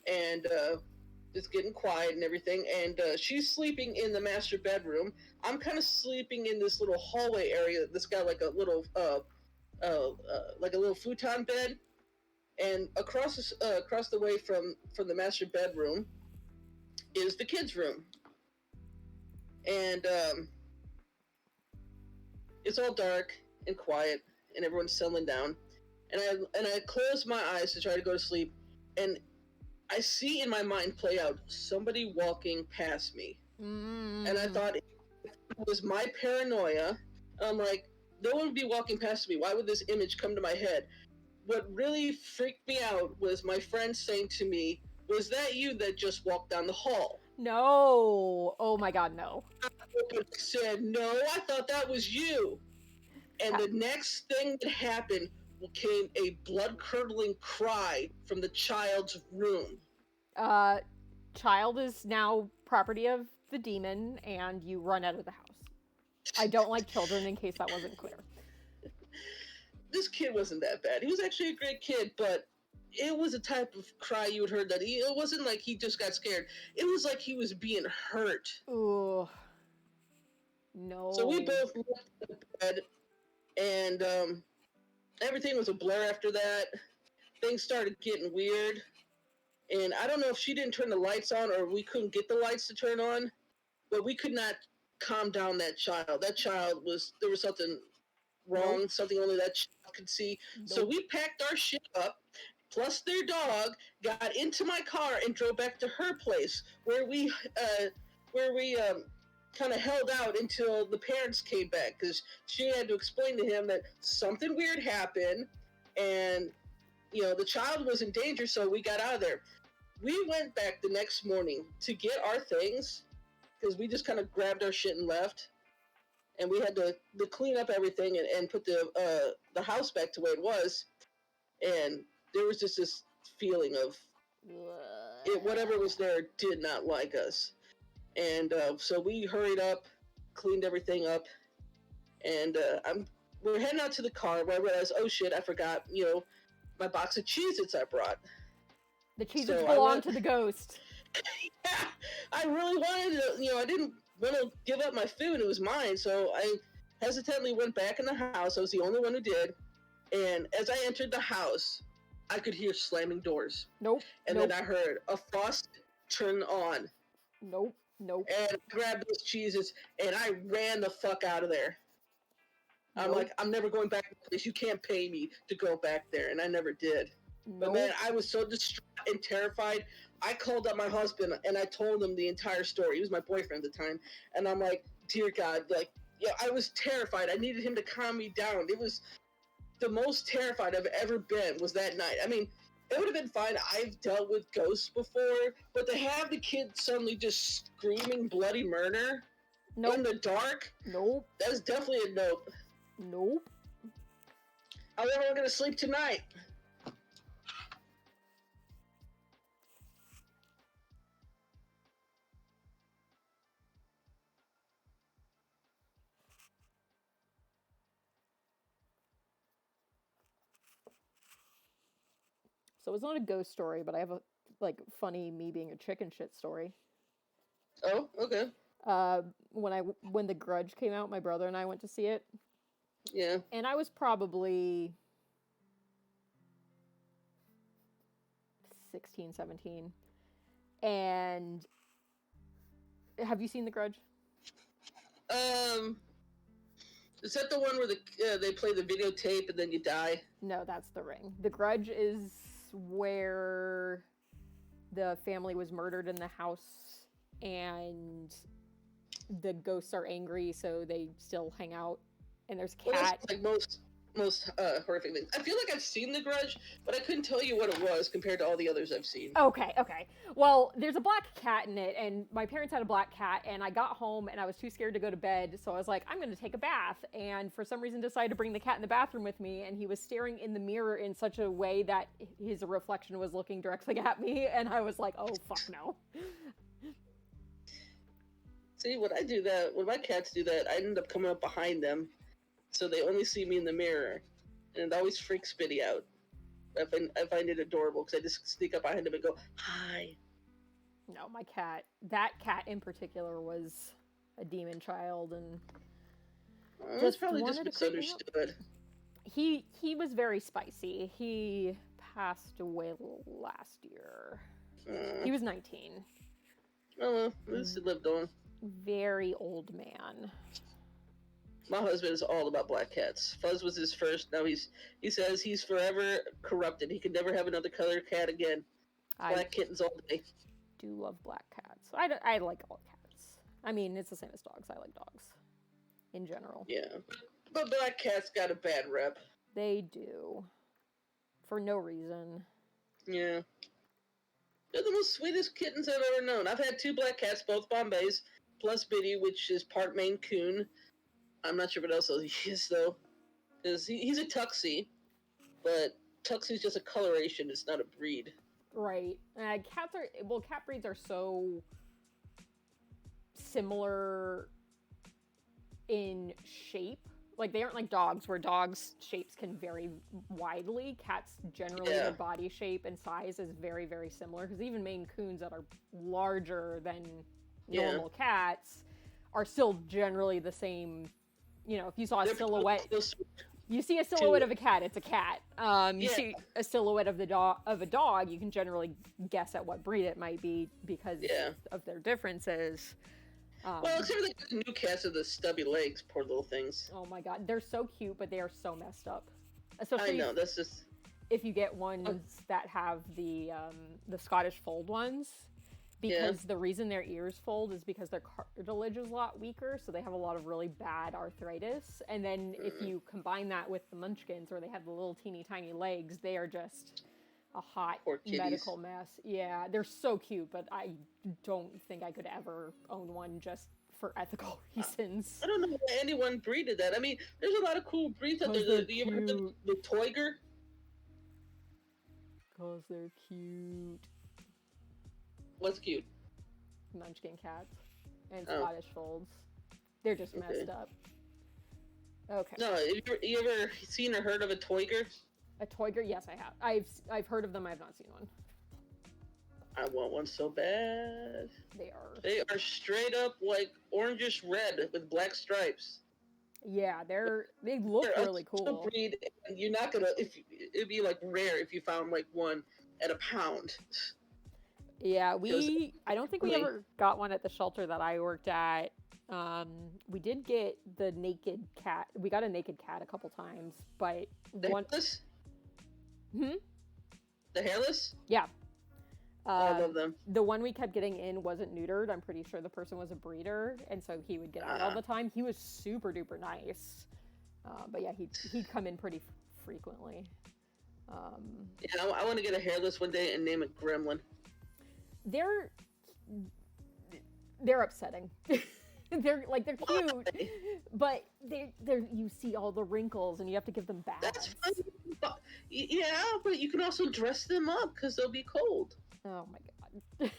[SPEAKER 2] and it's getting quiet and everything. And she's sleeping in the master bedroom. I'm kind of sleeping in this little hallway area that's got like a little futon bed, and across the way from the master bedroom is the kids' room, and it's all dark and quiet, and everyone's settling down. And I close my eyes to try to go to sleep, and I see in my mind play out somebody walking past me, and I thought it was my paranoia. And I'm like, no one would be walking past me. Why would this image come to my head? What really freaked me out was my friend saying to me, "Was that you that just walked down the hall?"
[SPEAKER 1] No. Oh my god, no.
[SPEAKER 2] I said, "No, I thought that was you." And the next thing that happened came a blood-curdling cry from the child's room.
[SPEAKER 1] Child is now property of the demon, and you run out of the house. I don't like children, in case that wasn't clear.
[SPEAKER 2] This kid wasn't that bad. He was actually a great kid, but it was a type of cry you had heard that it wasn't like he just got scared. It was like he was being hurt.
[SPEAKER 1] Ooh. No.
[SPEAKER 2] So we both looked at the bed, and everything was a blur after that. Things started getting weird. And I don't know if she didn't turn the lights on or we couldn't get the lights to turn on, but we could not calm down that child. That child there was something wrong, something only that child could see. Nope. So we packed our shit up, plus their dog, got into my car and drove back to her place where we kind of held out until the parents came back because she had to explain to him that something weird happened and the child was in danger, so we got out of there. We went back the next morning to get our things because we just kind of grabbed our shit and left. And we had to clean up everything and put the house back to where it was. And there was just this feeling of whatever was there did not like us. And so we hurried up, cleaned everything up, and we're heading out to the car where I realized, oh shit, I forgot, my box of Cheez-Its I brought.
[SPEAKER 1] The Cheez-Its belong to the ghost.
[SPEAKER 2] Yeah, I really wanted to, I didn't want to give up my food. It was mine, so I hesitantly went back in the house. I was the only one who did. And as I entered the house, I could hear slamming doors.
[SPEAKER 1] Nope.
[SPEAKER 2] And then I heard a faucet turn on.
[SPEAKER 1] Nope. And
[SPEAKER 2] I grabbed those Cheez-Its, and I ran the fuck out of there. I'm like, I'm never going back to the place. You can't pay me to go back there. And I never did. But man, I was so distraught and terrified. I called up my husband and I told him the entire story. He was my boyfriend at the time. And I'm like, dear God, I was terrified. I needed him to calm me down. It was the most terrified I've ever been was that night. I mean, it would have been fine. I've dealt with ghosts before, but to have the kid suddenly just screaming bloody murder in the dark, that's definitely a nope.
[SPEAKER 1] Nope.
[SPEAKER 2] How long am I going to sleep tonight?
[SPEAKER 1] So it's not a ghost story, but I have a funny me being a chicken shit story.
[SPEAKER 2] Oh, okay.
[SPEAKER 1] When The Grudge came out, my brother and I went to see it,
[SPEAKER 2] Yeah.
[SPEAKER 1] And I was probably 16, 17. And have you seen The Grudge?
[SPEAKER 2] Is that the one where they play the videotape and then you die?
[SPEAKER 1] No, that's The Ring. The Grudge is where the family was murdered in the house and the ghosts are angry, so they still hang out. And there's a
[SPEAKER 2] Well,
[SPEAKER 1] cat.
[SPEAKER 2] that's like most horrific things. I feel like I've seen The Grudge, but I couldn't tell you what it was compared to all the others I've seen.
[SPEAKER 1] Okay. Well, there's a black cat in it, and my parents had a black cat, and I got home and I was too scared to go to bed, so I was like, I'm going to take a bath, and for some reason decided to bring the cat in the bathroom with me, and he was staring in the mirror in such a way that his reflection was looking directly at me, and I was like, oh, fuck no.
[SPEAKER 2] See, when my cats do that, I end up coming up behind them, so they only see me in the mirror, and it always freaks Biddy out. I find it adorable because I just sneak up behind him and go, hi.
[SPEAKER 1] No, that cat in particular was a demon child, and
[SPEAKER 2] It's probably just misunderstood.
[SPEAKER 1] He was very spicy. He passed away last year. He was 19.
[SPEAKER 2] Oh, at least he lived on.
[SPEAKER 1] Very old man.
[SPEAKER 2] My husband is all about black cats. Fuzz was his first. Now he says he's forever corrupted. He can never have another color cat again. Black kittens all day.
[SPEAKER 1] Do love black cats. I like all cats. I mean, it's the same as dogs. I like dogs in general.
[SPEAKER 2] Yeah. But black cats got a bad rep.
[SPEAKER 1] They do. For no reason.
[SPEAKER 2] Yeah. They're the most sweetest kittens I've ever known. I've had 2 black cats, both Bombays, plus Biddy, which is part Maine Coon. I'm not sure what else he is, though. Because he's a Tuxie, but Tuxie's just a coloration. It's not a breed.
[SPEAKER 1] Right. Cat breeds are so similar in shape. Like, they aren't like dogs, where dogs' shapes can vary widely. Cats, generally, their body shape and size is very, very similar. Because even Maine Coons that are larger than normal cats are still generally the same. You know, if you saw a silhouette, you see a silhouette of a cat, it's a cat. You see a silhouette of a dog, you can generally guess at what breed it might be because of their differences.
[SPEAKER 2] Well, except for the new cats with the stubby legs, poor little things.
[SPEAKER 1] Oh my god, they're so cute, but they are so messed up. Especially
[SPEAKER 2] I know, that's just...
[SPEAKER 1] if you get ones that have the Scottish fold ones. Because the reason their ears fold is because their cartilage is a lot weaker, so they have a lot of really bad arthritis. And then if you combine that with the Munchkins, where they have the little teeny tiny legs, they are just a hot medical mess. Yeah, they're so cute, but I don't think I could ever own one just for ethical reasons.
[SPEAKER 2] I don't know why anyone breeded that. I mean, there's a lot of cool breeds out there. You ever heard of the Toiger?
[SPEAKER 1] Because they're cute.
[SPEAKER 2] What's cute?
[SPEAKER 1] Munchkin cats and Scottish folds. They're just messed up. Okay.
[SPEAKER 2] No, you ever seen or heard of a Toiger?
[SPEAKER 1] A Toiger? Yes, I have. I've heard of them. I have not seen one.
[SPEAKER 2] I want one so bad.
[SPEAKER 1] They
[SPEAKER 2] are straight up like orangish red with black stripes.
[SPEAKER 1] Yeah, they look really cool.
[SPEAKER 2] Breed, and you're not gonna it'd be like rare if you found like one at £1.
[SPEAKER 1] Yeah, I don't think we ever got one at the shelter that I worked at. We did get the naked cat. We got a naked cat a couple times, but
[SPEAKER 2] hairless? The hairless?
[SPEAKER 1] Yeah.
[SPEAKER 2] I love them.
[SPEAKER 1] The one we kept getting in wasn't neutered. I'm pretty sure the person was a breeder, and so he would get out all the time. He was super duper nice. But yeah, he'd come in pretty frequently.
[SPEAKER 2] I want to get a hairless one day and name it Gremlin.
[SPEAKER 1] They're upsetting. they're cute, but they're you see all the wrinkles and you have to give them baths.
[SPEAKER 2] That's funny. Yeah, but you can also dress them up because they'll be cold.
[SPEAKER 1] Oh my god.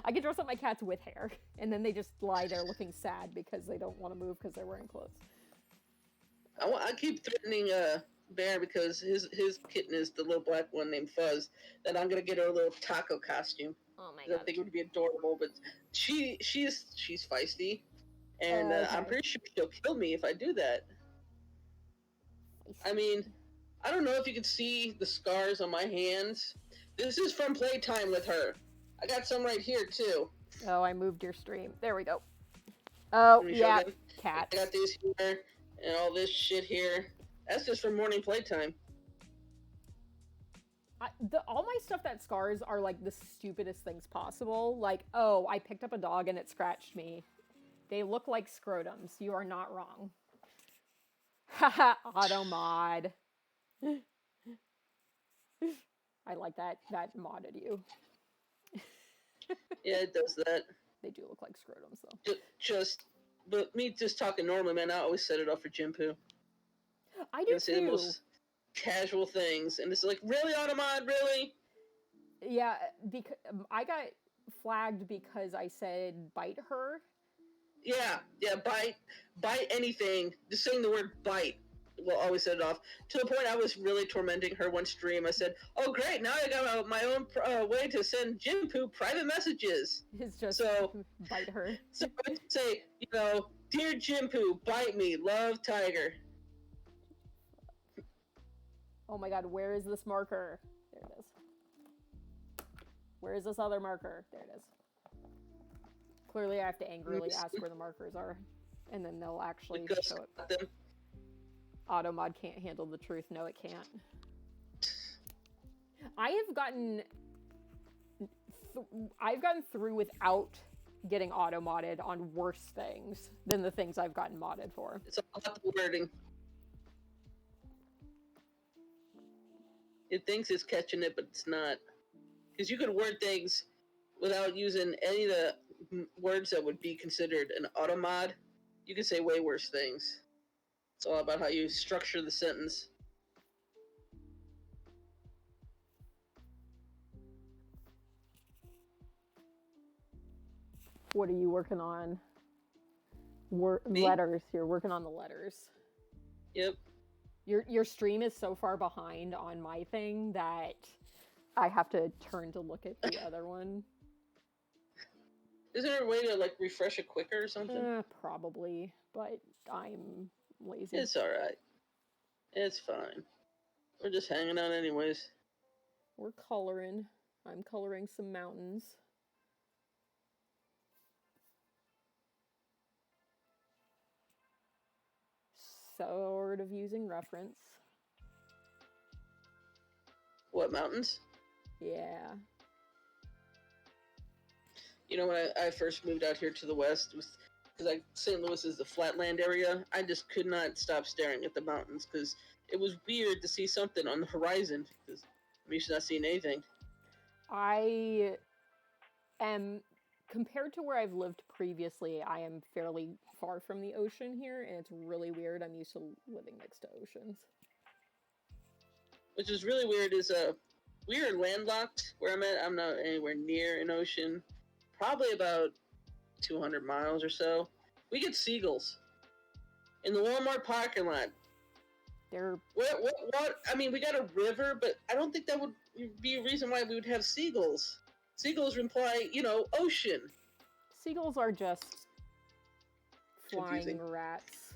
[SPEAKER 1] I can dress up my cats with hair, and then they just lie there looking sad because they don't want to move because they're wearing clothes.
[SPEAKER 2] I keep threatening Bear because his kitten is the little black one named Fuzz. That I'm gonna get her a little taco costume.
[SPEAKER 1] Oh my god!
[SPEAKER 2] I think it would be adorable, but she's feisty, and I'm pretty sure she'll kill me if I do that. I mean, I don't know if you can see the scars on my hands. This is from playtime with her. I got some right here too.
[SPEAKER 1] Oh, I moved your stream. There we go. Oh,
[SPEAKER 2] Let me show
[SPEAKER 1] yeah,
[SPEAKER 2] them.
[SPEAKER 1] cats.
[SPEAKER 2] I got these here and all this shit here. That's just from morning playtime.
[SPEAKER 1] All my stuff that scars are like the stupidest things possible. Like, oh, I picked up a dog and it scratched me. They look like scrotums. You are not wrong. Haha, auto mod. I like that modded you.
[SPEAKER 2] Yeah, it does that.
[SPEAKER 1] They do look like scrotums though.
[SPEAKER 2] But me just talking normally, man, I always set it up for Jim Poo.
[SPEAKER 1] I do
[SPEAKER 2] Say the
[SPEAKER 1] too.
[SPEAKER 2] most casual things, and it's like, really, Automod, really?
[SPEAKER 1] Yeah, because I got flagged because I said bite her.
[SPEAKER 2] Yeah, bite anything. Just saying the word bite will always set it off. To the point I was really tormenting her one stream. I said, oh great, now I got my own way to send Jim Poo private messages.
[SPEAKER 1] It's just
[SPEAKER 2] So
[SPEAKER 1] bite her.
[SPEAKER 2] So I would say, dear Jim Poo, bite me, love Tiger.
[SPEAKER 1] Oh my god, where is this marker? There it is. Where is this other marker? There it is. Clearly I have to angrily ask where the markers are, and then they'll actually show it.
[SPEAKER 2] Them.
[SPEAKER 1] Automod can't handle the truth. No, it can't. I've gotten through without getting auto-modded on worse things than the things I've gotten modded for.
[SPEAKER 2] It's all about the wording. It thinks it's catching it, but it's not. Because you could word things without using any of the words that would be considered an auto mod. You could say way worse things. It's all about how you structure the sentence.
[SPEAKER 1] What are you working on? Letters. You're working on the letters.
[SPEAKER 2] Yep.
[SPEAKER 1] Your stream is so far behind on my thing that I have to turn to look at the other one.
[SPEAKER 2] Is there a way to like refresh it quicker or something?
[SPEAKER 1] Probably, but I'm lazy.
[SPEAKER 2] It's alright. It's fine. We're just hanging out anyways.
[SPEAKER 1] We're coloring. I'm coloring some mountains. Sort of using reference.
[SPEAKER 2] What, mountains?
[SPEAKER 1] Yeah.
[SPEAKER 2] You know, when I first moved out here to the west, because St. Louis is the flatland area, I just could not stop staring at the mountains because it was weird to see something on the horizon because I'm used to not seeing anything.
[SPEAKER 1] I am, compared to where I've lived previously, I am fairly far from the ocean here, and it's really weird. I'm used to living next to oceans.
[SPEAKER 2] Which is really weird is we are landlocked where I'm at. I'm not anywhere near an ocean. Probably about 200 miles or so. We get seagulls in the Walmart parking lot.
[SPEAKER 1] They're...
[SPEAKER 2] What? I mean, we got a river, but I don't think that would be a reason why we would have seagulls. Seagulls imply, ocean.
[SPEAKER 1] Seagulls are just flying
[SPEAKER 2] Confusing.
[SPEAKER 1] rats.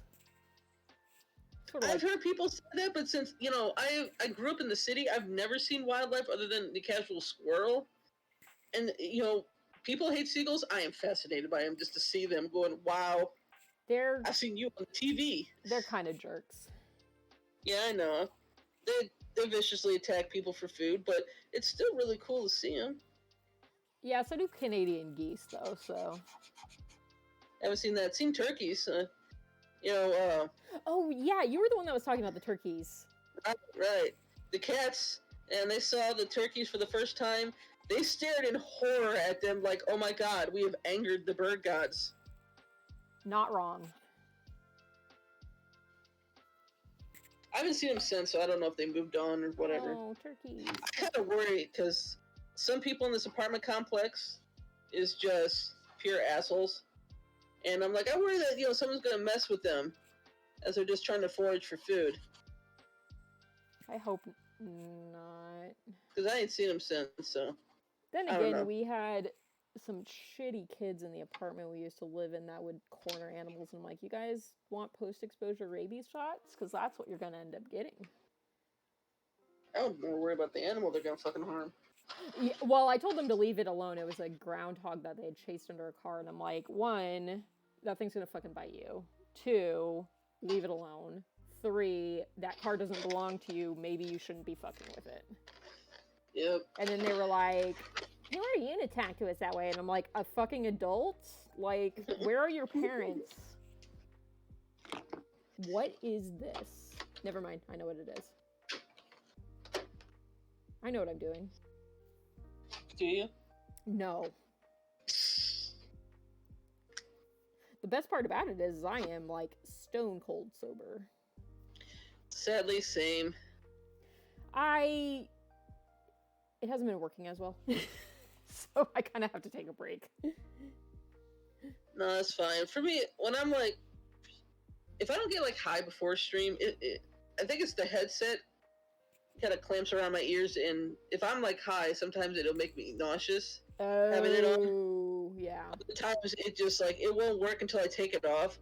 [SPEAKER 2] Sort of I've heard people say that, but since, I grew up in the city, I've never seen wildlife other than the casual squirrel. And, people hate seagulls. I am fascinated by them just to see them going, wow, I've seen you on TV.
[SPEAKER 1] They're kind of jerks.
[SPEAKER 2] Yeah, I know. They viciously attack people for food, but it's still really cool to see them.
[SPEAKER 1] Yeah, so do Canadian geese, though, so...
[SPEAKER 2] Haven't seen that. Seen turkeys.
[SPEAKER 1] Oh, yeah, you were the one that was talking about the turkeys.
[SPEAKER 2] Right. The cats, and they saw the turkeys for the first time. They stared in horror at them like, oh my god, we have angered the bird gods.
[SPEAKER 1] Not wrong.
[SPEAKER 2] I haven't seen them since, so I don't know if they moved on or whatever.
[SPEAKER 1] Oh, turkeys.
[SPEAKER 2] I kind of worry, because some people in this apartment complex is just pure assholes. And I'm like, I worry that, someone's going to mess with them as they're just trying to forage for food.
[SPEAKER 1] I hope not.
[SPEAKER 2] Because I ain't seen them since, so...
[SPEAKER 1] Then again, we had some shitty kids in the apartment we used to live in that would corner animals, and I'm like, you guys want post-exposure rabies shots? Because that's what you're gonna end up getting.
[SPEAKER 2] I would more worry about the animal they're gonna fucking harm.
[SPEAKER 1] Yeah, well, I told them to leave it alone. It was a groundhog that they had chased under a car, and I'm like, one, that thing's gonna fucking bite you. Two, leave it alone. Three, that car doesn't belong to you. Maybe you shouldn't be fucking with it.
[SPEAKER 2] Yep.
[SPEAKER 1] And then they were like, who are you to talk to us that way? And I'm like, a fucking adult? Like, where are your parents? What is this? Never mind, I know what it is. I know what I'm doing.
[SPEAKER 2] Do you?
[SPEAKER 1] No. The best part about it is I am, like, stone cold sober.
[SPEAKER 2] Sadly, same.
[SPEAKER 1] It hasn't been working as well. So I kind of have to take a break.
[SPEAKER 2] No, that's fine. For me, when I'm like, if I don't get like high before stream, I think it's the headset kind of clamps around my ears, and if I'm like high, sometimes it'll make me nauseous. Having it on.
[SPEAKER 1] Oh, yeah.
[SPEAKER 2] Other times it just like it won't work until I take it off.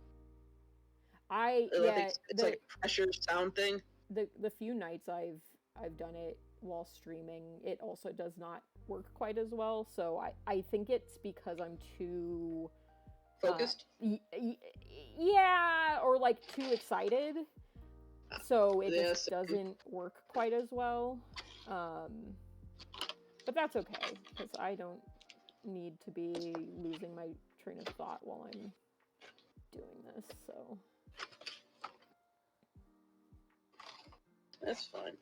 [SPEAKER 1] I
[SPEAKER 2] think
[SPEAKER 1] yeah,
[SPEAKER 2] it's like a pressure sound thing.
[SPEAKER 1] The few nights I've done it while streaming, it also does not work quite as well. So I think it's because I'm too
[SPEAKER 2] Focused?
[SPEAKER 1] Yeah, or like too excited. So it
[SPEAKER 2] Yeah,
[SPEAKER 1] just
[SPEAKER 2] same.
[SPEAKER 1] doesn't work quite as well. But that's okay, because I don't need to be losing my train of thought while I'm doing this, so.
[SPEAKER 2] That's fine.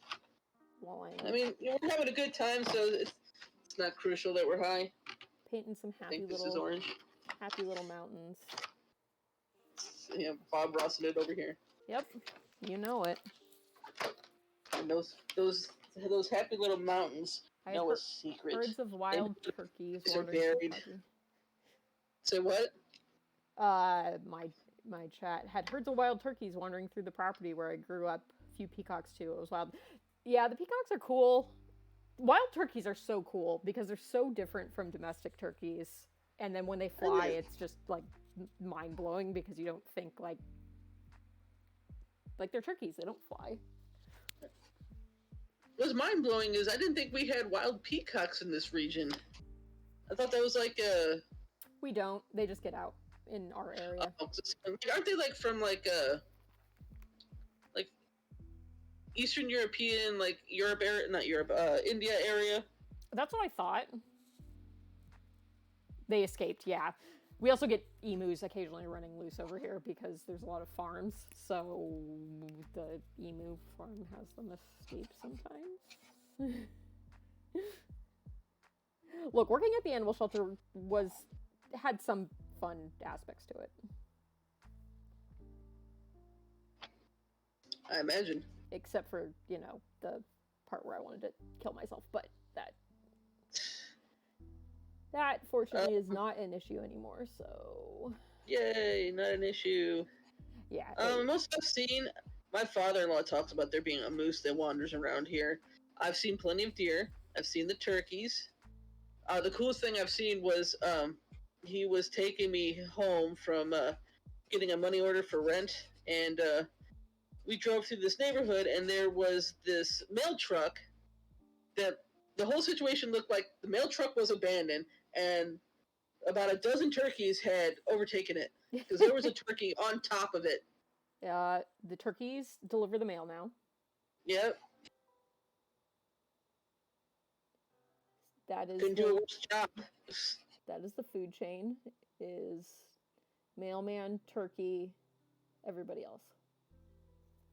[SPEAKER 1] While I'm
[SPEAKER 2] I mean, we're having a good time, so it's not crucial that we're high.
[SPEAKER 1] painting some
[SPEAKER 2] I think this is orange.
[SPEAKER 1] happy little mountains.
[SPEAKER 2] Yeah, Bob Rossing it over here.
[SPEAKER 1] Yep, you know it.
[SPEAKER 2] And those happy little mountains
[SPEAKER 1] I
[SPEAKER 2] know
[SPEAKER 1] have
[SPEAKER 2] a secret.
[SPEAKER 1] herds of wild turkeys
[SPEAKER 2] These are
[SPEAKER 1] wandering through the
[SPEAKER 2] buried.
[SPEAKER 1] property.
[SPEAKER 2] Say what?
[SPEAKER 1] My chat had herds of wild turkeys wandering through the property where I grew up. A few peacocks too. It was wild. Yeah, the peacocks are cool. Wild turkeys are so cool because they're so different from domestic turkeys. And then when they fly, it's just like mind blowing because you don't think like they're turkeys. They don't fly.
[SPEAKER 2] What's mind blowing is I didn't think we had wild peacocks in this region. I thought that was like a.
[SPEAKER 1] We don't. They just get out in our area.
[SPEAKER 2] Aren't they like from like Eastern European, like Europe area, not Europe, India area?
[SPEAKER 1] That's what I thought. They escaped, yeah. We also get emus occasionally running loose over here because there's a lot of farms, so the emu farm has them escape sometimes. Look, working at the animal shelter had some fun aspects to it.
[SPEAKER 2] I imagine.
[SPEAKER 1] Except for, the part where I wanted to kill myself, but that fortunately is not an issue anymore, so.
[SPEAKER 2] Yay, not an issue.
[SPEAKER 1] Yeah.
[SPEAKER 2] Most I've seen, my father-in-law talks about there being a moose that wanders around here. I've seen plenty of deer. I've seen the turkeys. The coolest thing I've seen was he was taking me home from getting a money order for rent, and we drove through this neighborhood, and there was this mail truck that the whole situation looked like the mail truck was abandoned, and about a dozen turkeys had overtaken it because there was a turkey on top of it.
[SPEAKER 1] The turkeys deliver the mail now.
[SPEAKER 2] Yep.
[SPEAKER 1] That is
[SPEAKER 2] couldn't do a worse job.
[SPEAKER 1] That is the food chain. Is mailman, turkey, everybody else.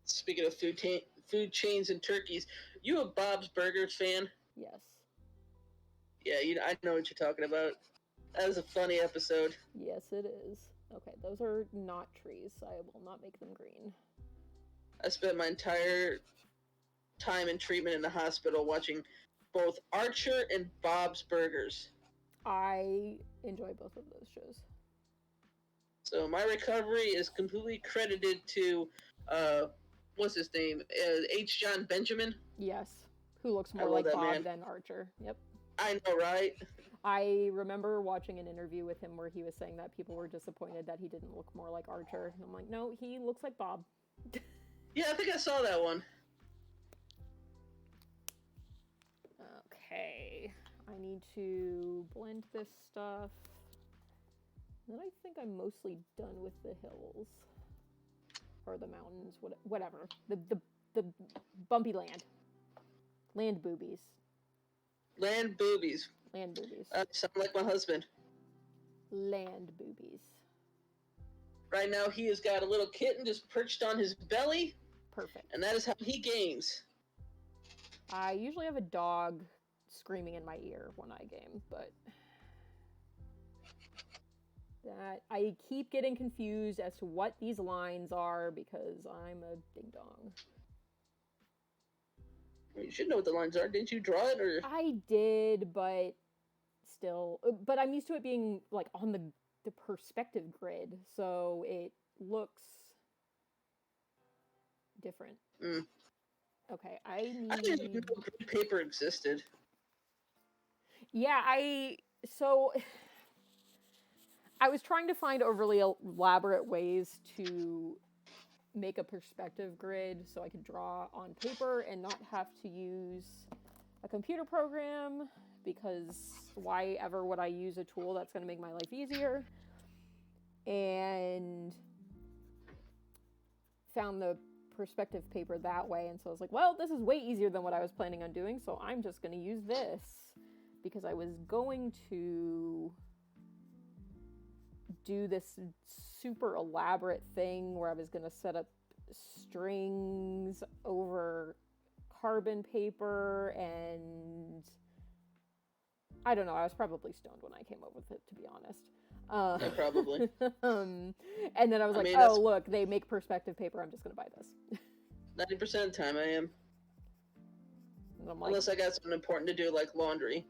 [SPEAKER 2] Speaking of food chains and turkeys, you a Bob's Burgers fan?
[SPEAKER 1] Yes.
[SPEAKER 2] Yeah, I know what you're talking about. That was a funny episode.
[SPEAKER 1] Yes, it is. Okay, those are not trees. I will not make them green.
[SPEAKER 2] I spent my entire time in treatment in the hospital watching both Archer and Bob's Burgers.
[SPEAKER 1] I enjoy both of those shows.
[SPEAKER 2] So my recovery is completely credited to, what's his name? H. John Benjamin?
[SPEAKER 1] Yes, who looks more like Bob than Archer. Yep.
[SPEAKER 2] I know, right?
[SPEAKER 1] I remember watching an interview with him where he was saying that people were disappointed that he didn't look more like Archer. And I'm like, no, he looks like Bob.
[SPEAKER 2] Yeah, I think I saw that one.
[SPEAKER 1] Okay. I need to blend this stuff. Then I think I'm mostly done with the hills. Or the mountains, whatever. The bumpy land. Land boobies.
[SPEAKER 2] Land boobies.
[SPEAKER 1] Land boobies.
[SPEAKER 2] Sound like my husband.
[SPEAKER 1] Land boobies.
[SPEAKER 2] Right now, he has got a little kitten just perched on his belly.
[SPEAKER 1] Perfect.
[SPEAKER 2] And that is how he games.
[SPEAKER 1] I usually have a dog screaming in my ear when I game, but that I keep getting confused as to what these lines are because I'm a ding dong.
[SPEAKER 2] You should know what the lines are. Didn't you draw it? Or
[SPEAKER 1] I did, but still. But I'm used to it being like on the perspective grid, so it looks different.
[SPEAKER 2] Mm.
[SPEAKER 1] Okay, I
[SPEAKER 2] didn't even know grid paper existed.
[SPEAKER 1] Yeah, so I was trying to find overly elaborate ways to make a perspective grid so I could draw on paper and not have to use a computer program, because why ever would I use a tool that's going to make my life easier? And found the perspective paper that way, and so I was like, well, this is way easier than what I was planning on doing, so I'm just going to use this, because I was going to do this super elaborate thing where I was going to set up strings over carbon paper, and I don't know, I was probably stoned when I came up with it, to be honest.
[SPEAKER 2] Yeah, probably.
[SPEAKER 1] And then I was like, oh, look, they make perspective paper, I'm just going to buy this.
[SPEAKER 2] 90% of the time I am. Unless I got something important to do, like laundry.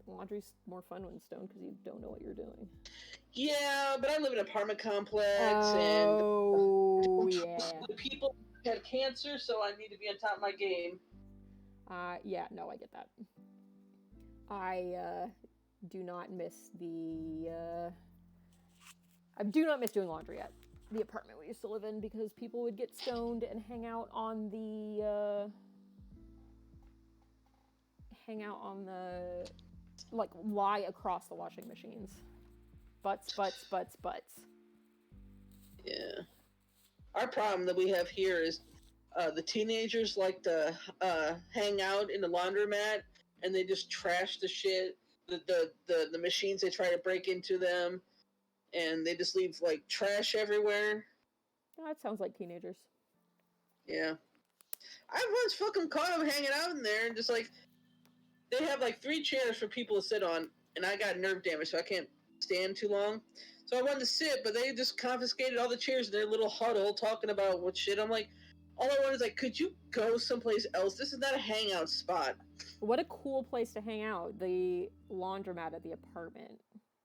[SPEAKER 1] Laundry's more fun when stoned because you don't know what you're doing.
[SPEAKER 2] Yeah, but I live in an apartment complex,
[SPEAKER 1] and
[SPEAKER 2] the people have cancer, so I need to be on top of my game.
[SPEAKER 1] Yeah, no, I get that. I do not miss I do not miss doing laundry at the apartment we used to live in, because people would get stoned and hang out on the like lie across the washing machines. Butts.
[SPEAKER 2] Yeah. Our problem that we have here is the teenagers like to hang out in the laundromat, and they just trash the shit. The machines, they try to break into them, and they just leave like trash everywhere.
[SPEAKER 1] That sounds like teenagers.
[SPEAKER 2] Yeah. I once fucking caught them hanging out in there, and just like, they have like 3 chairs for people to sit on, and I got nerve damage, so I can't stand too long. So I wanted to sit, but they just confiscated all the chairs in their little huddle, talking about what shit. I'm like, all I want is like, could you go someplace else? This is not a hangout spot.
[SPEAKER 1] What a cool place to hang out, the laundromat at the apartment.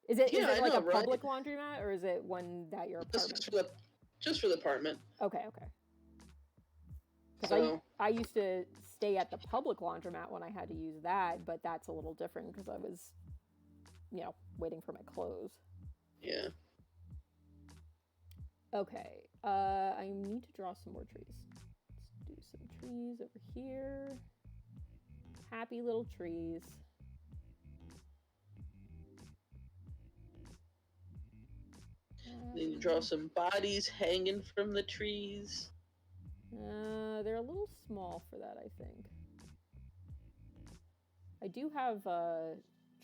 [SPEAKER 1] Is it like a public laundromat, or is it one that your apartment?
[SPEAKER 2] Just for the apartment.
[SPEAKER 1] Okay. Because I used to stay at the public laundromat when I had to use that, but that's a little different because I was, waiting for my clothes.
[SPEAKER 2] Yeah.
[SPEAKER 1] Okay. I need to draw some more trees. Let's do some trees over here. Happy little trees.
[SPEAKER 2] Need to draw some bodies hanging from the trees.
[SPEAKER 1] They're a little small for that, I think. I do have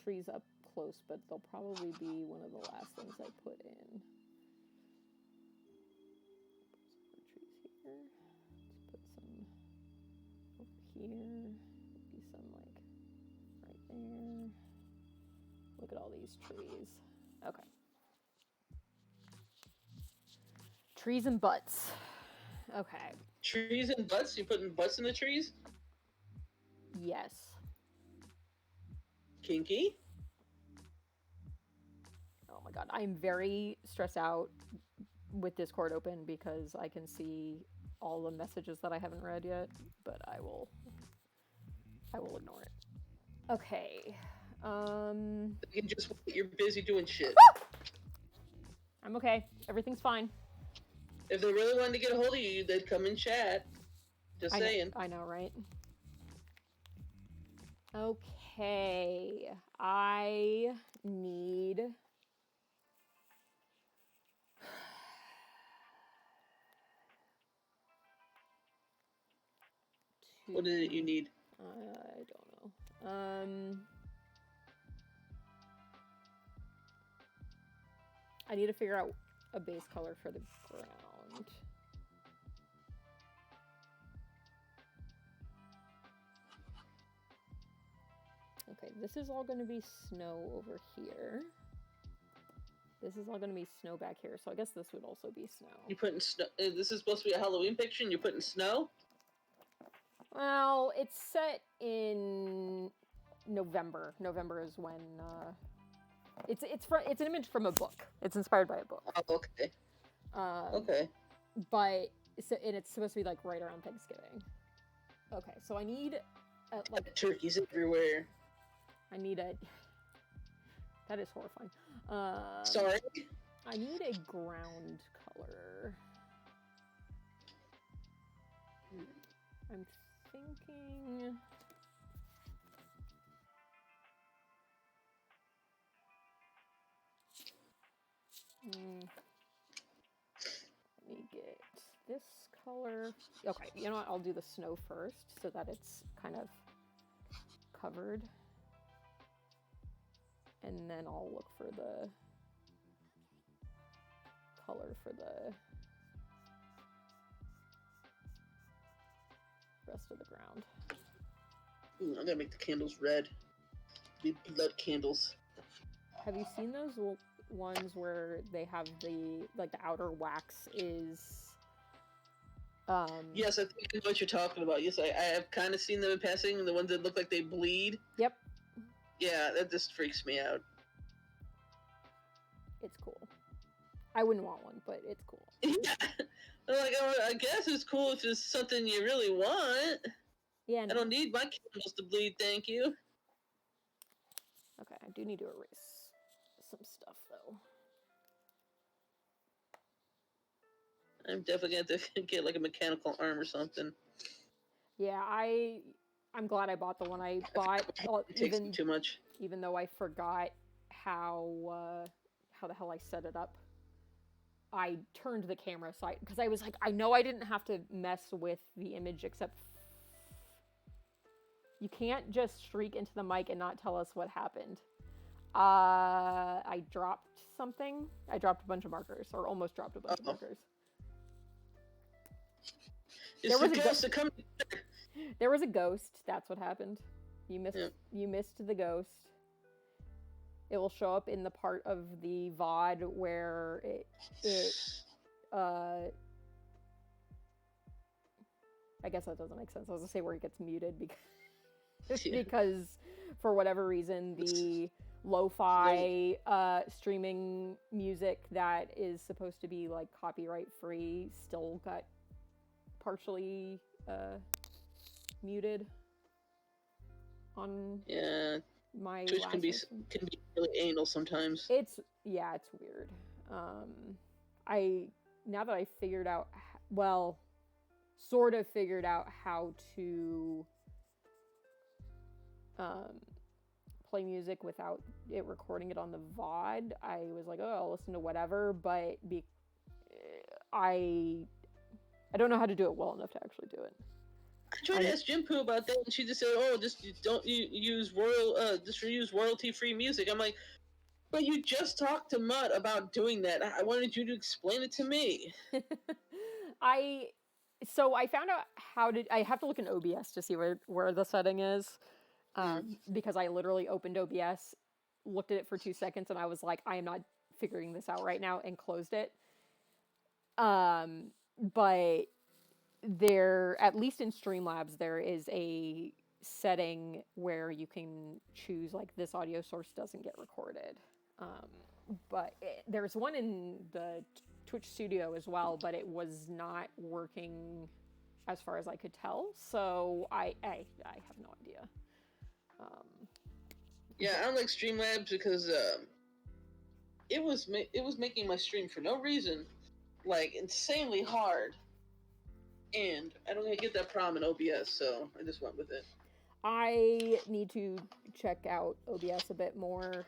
[SPEAKER 1] trees up close, but they'll probably be one of the last things I put in. Put some trees here. Let's put some over here. Maybe some like right there. Look at all these trees. Okay. Trees and butts. Okay.
[SPEAKER 2] Trees and butts? You putting butts in the trees?
[SPEAKER 1] Yes.
[SPEAKER 2] Kinky?
[SPEAKER 1] Oh my god, I'm very stressed out with Discord open because I can see all the messages that I haven't read yet, but I will ignore it. Okay.
[SPEAKER 2] You can just wait. You're busy doing shit.
[SPEAKER 1] I'm okay. Everything's fine.
[SPEAKER 2] If they really wanted to get a hold of you, they'd come in chat. Just saying.
[SPEAKER 1] I know, right? Okay. I need...
[SPEAKER 2] What is it you need?
[SPEAKER 1] I don't know. I need to figure out a base color for the ground. Okay, this is all going to be snow over here. This is all going to be snow back here, so I guess this would also be snow.
[SPEAKER 2] You putting snow? This is supposed to be a Halloween picture, and you're putting snow?
[SPEAKER 1] Well, it's set in November. November is when it's an image from a book. It's inspired by a book.
[SPEAKER 2] Oh, okay. Okay.
[SPEAKER 1] But and it's supposed to be like right around Thanksgiving. Okay, so I need like
[SPEAKER 2] turkeys everywhere.
[SPEAKER 1] I need a. That is horrifying.
[SPEAKER 2] Sorry.
[SPEAKER 1] I need a ground color. I'm thinking. Let me get this color. Okay, you know what? I'll do the snow first so that it's kind of covered. And then I'll look for the color for the rest of the ground.
[SPEAKER 2] Ooh, I'm gonna make the candles red. Be blood candles.
[SPEAKER 1] Have you seen those ones where they have the outer wax is
[SPEAKER 2] Yes, I think I know what you're talking about. Yes, I have kind of seen them in passing, the ones that look like they bleed.
[SPEAKER 1] Yep.
[SPEAKER 2] Yeah, that just freaks me out.
[SPEAKER 1] It's cool. I wouldn't want one, but it's cool.
[SPEAKER 2] Yeah. I guess it's cool if it's something you really want.
[SPEAKER 1] Yeah, no.
[SPEAKER 2] I don't need my candles to bleed, thank you.
[SPEAKER 1] Okay, I do need to erase some stuff, though.
[SPEAKER 2] I'm definitely going to have to get like a mechanical arm or something.
[SPEAKER 1] Yeah, I'm glad I bought the one I bought.
[SPEAKER 2] It takes me too much.
[SPEAKER 1] Even though I forgot how the hell I set it up. I turned the camera side because I was like, I know I didn't have to mess with the image except you can't just shriek into the mic and not tell us what happened. I dropped something. I dropped a bunch of markers, or almost dropped a bunch of markers. There was a ghost. That's what happened. You missed the ghost. It will show up in the part of the VOD where I guess that doesn't make sense. I was gonna say where it gets muted because for whatever reason the lo-fi streaming music that is supposed to be like copyright free still got partially muted on my
[SPEAKER 2] Twitch can be really anal sometimes.
[SPEAKER 1] It's weird. Now that I figured out, sort of figured out how to play music without it recording it on the VOD. I was like, oh, I'll listen to whatever, but I don't know how to do it well enough to actually do it.
[SPEAKER 2] I tried to ask Jim Poo about that, and she just said, "Oh, just don't use use royalty-free music." I'm like, but you just talked to Mutt about doing that. I wanted you to explain it to me.
[SPEAKER 1] I found out I have to look in OBS to see where the setting is, because I literally opened OBS, looked at it for 2 seconds, and I was like, I am not figuring this out right now, and closed it. But there, at least in Streamlabs, there is a setting where you can choose like this audio source doesn't get recorded. But there's one in the Twitch studio as well, but it was not working as far as I could tell. So I have no idea.
[SPEAKER 2] Yeah, I don't like Streamlabs because it was making my stream for no reason like insanely hard, and I don't get that problem in OBS, so I just went with it.
[SPEAKER 1] I need to check out OBS a bit more.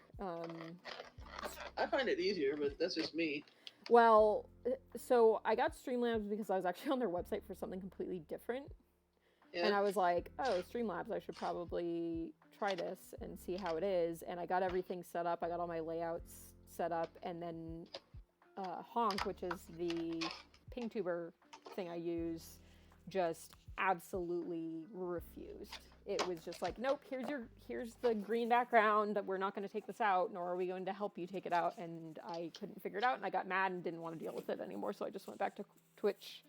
[SPEAKER 2] I find it easier, but that's just me.
[SPEAKER 1] Well, so I got Streamlabs because I was actually on their website for something completely different.
[SPEAKER 2] Yeah.
[SPEAKER 1] And I was like, oh, Streamlabs, I should probably try this and see how it is. And I got everything set up. I got all my layouts set up. And then Honk, which is the PingTuber thing I use, just absolutely refused. It was just like, nope, here's the green background. We're not going to take this out, nor are we going to help you take it out. And I couldn't figure it out, and I got mad and didn't want to deal with it anymore. So I just went back to Twitch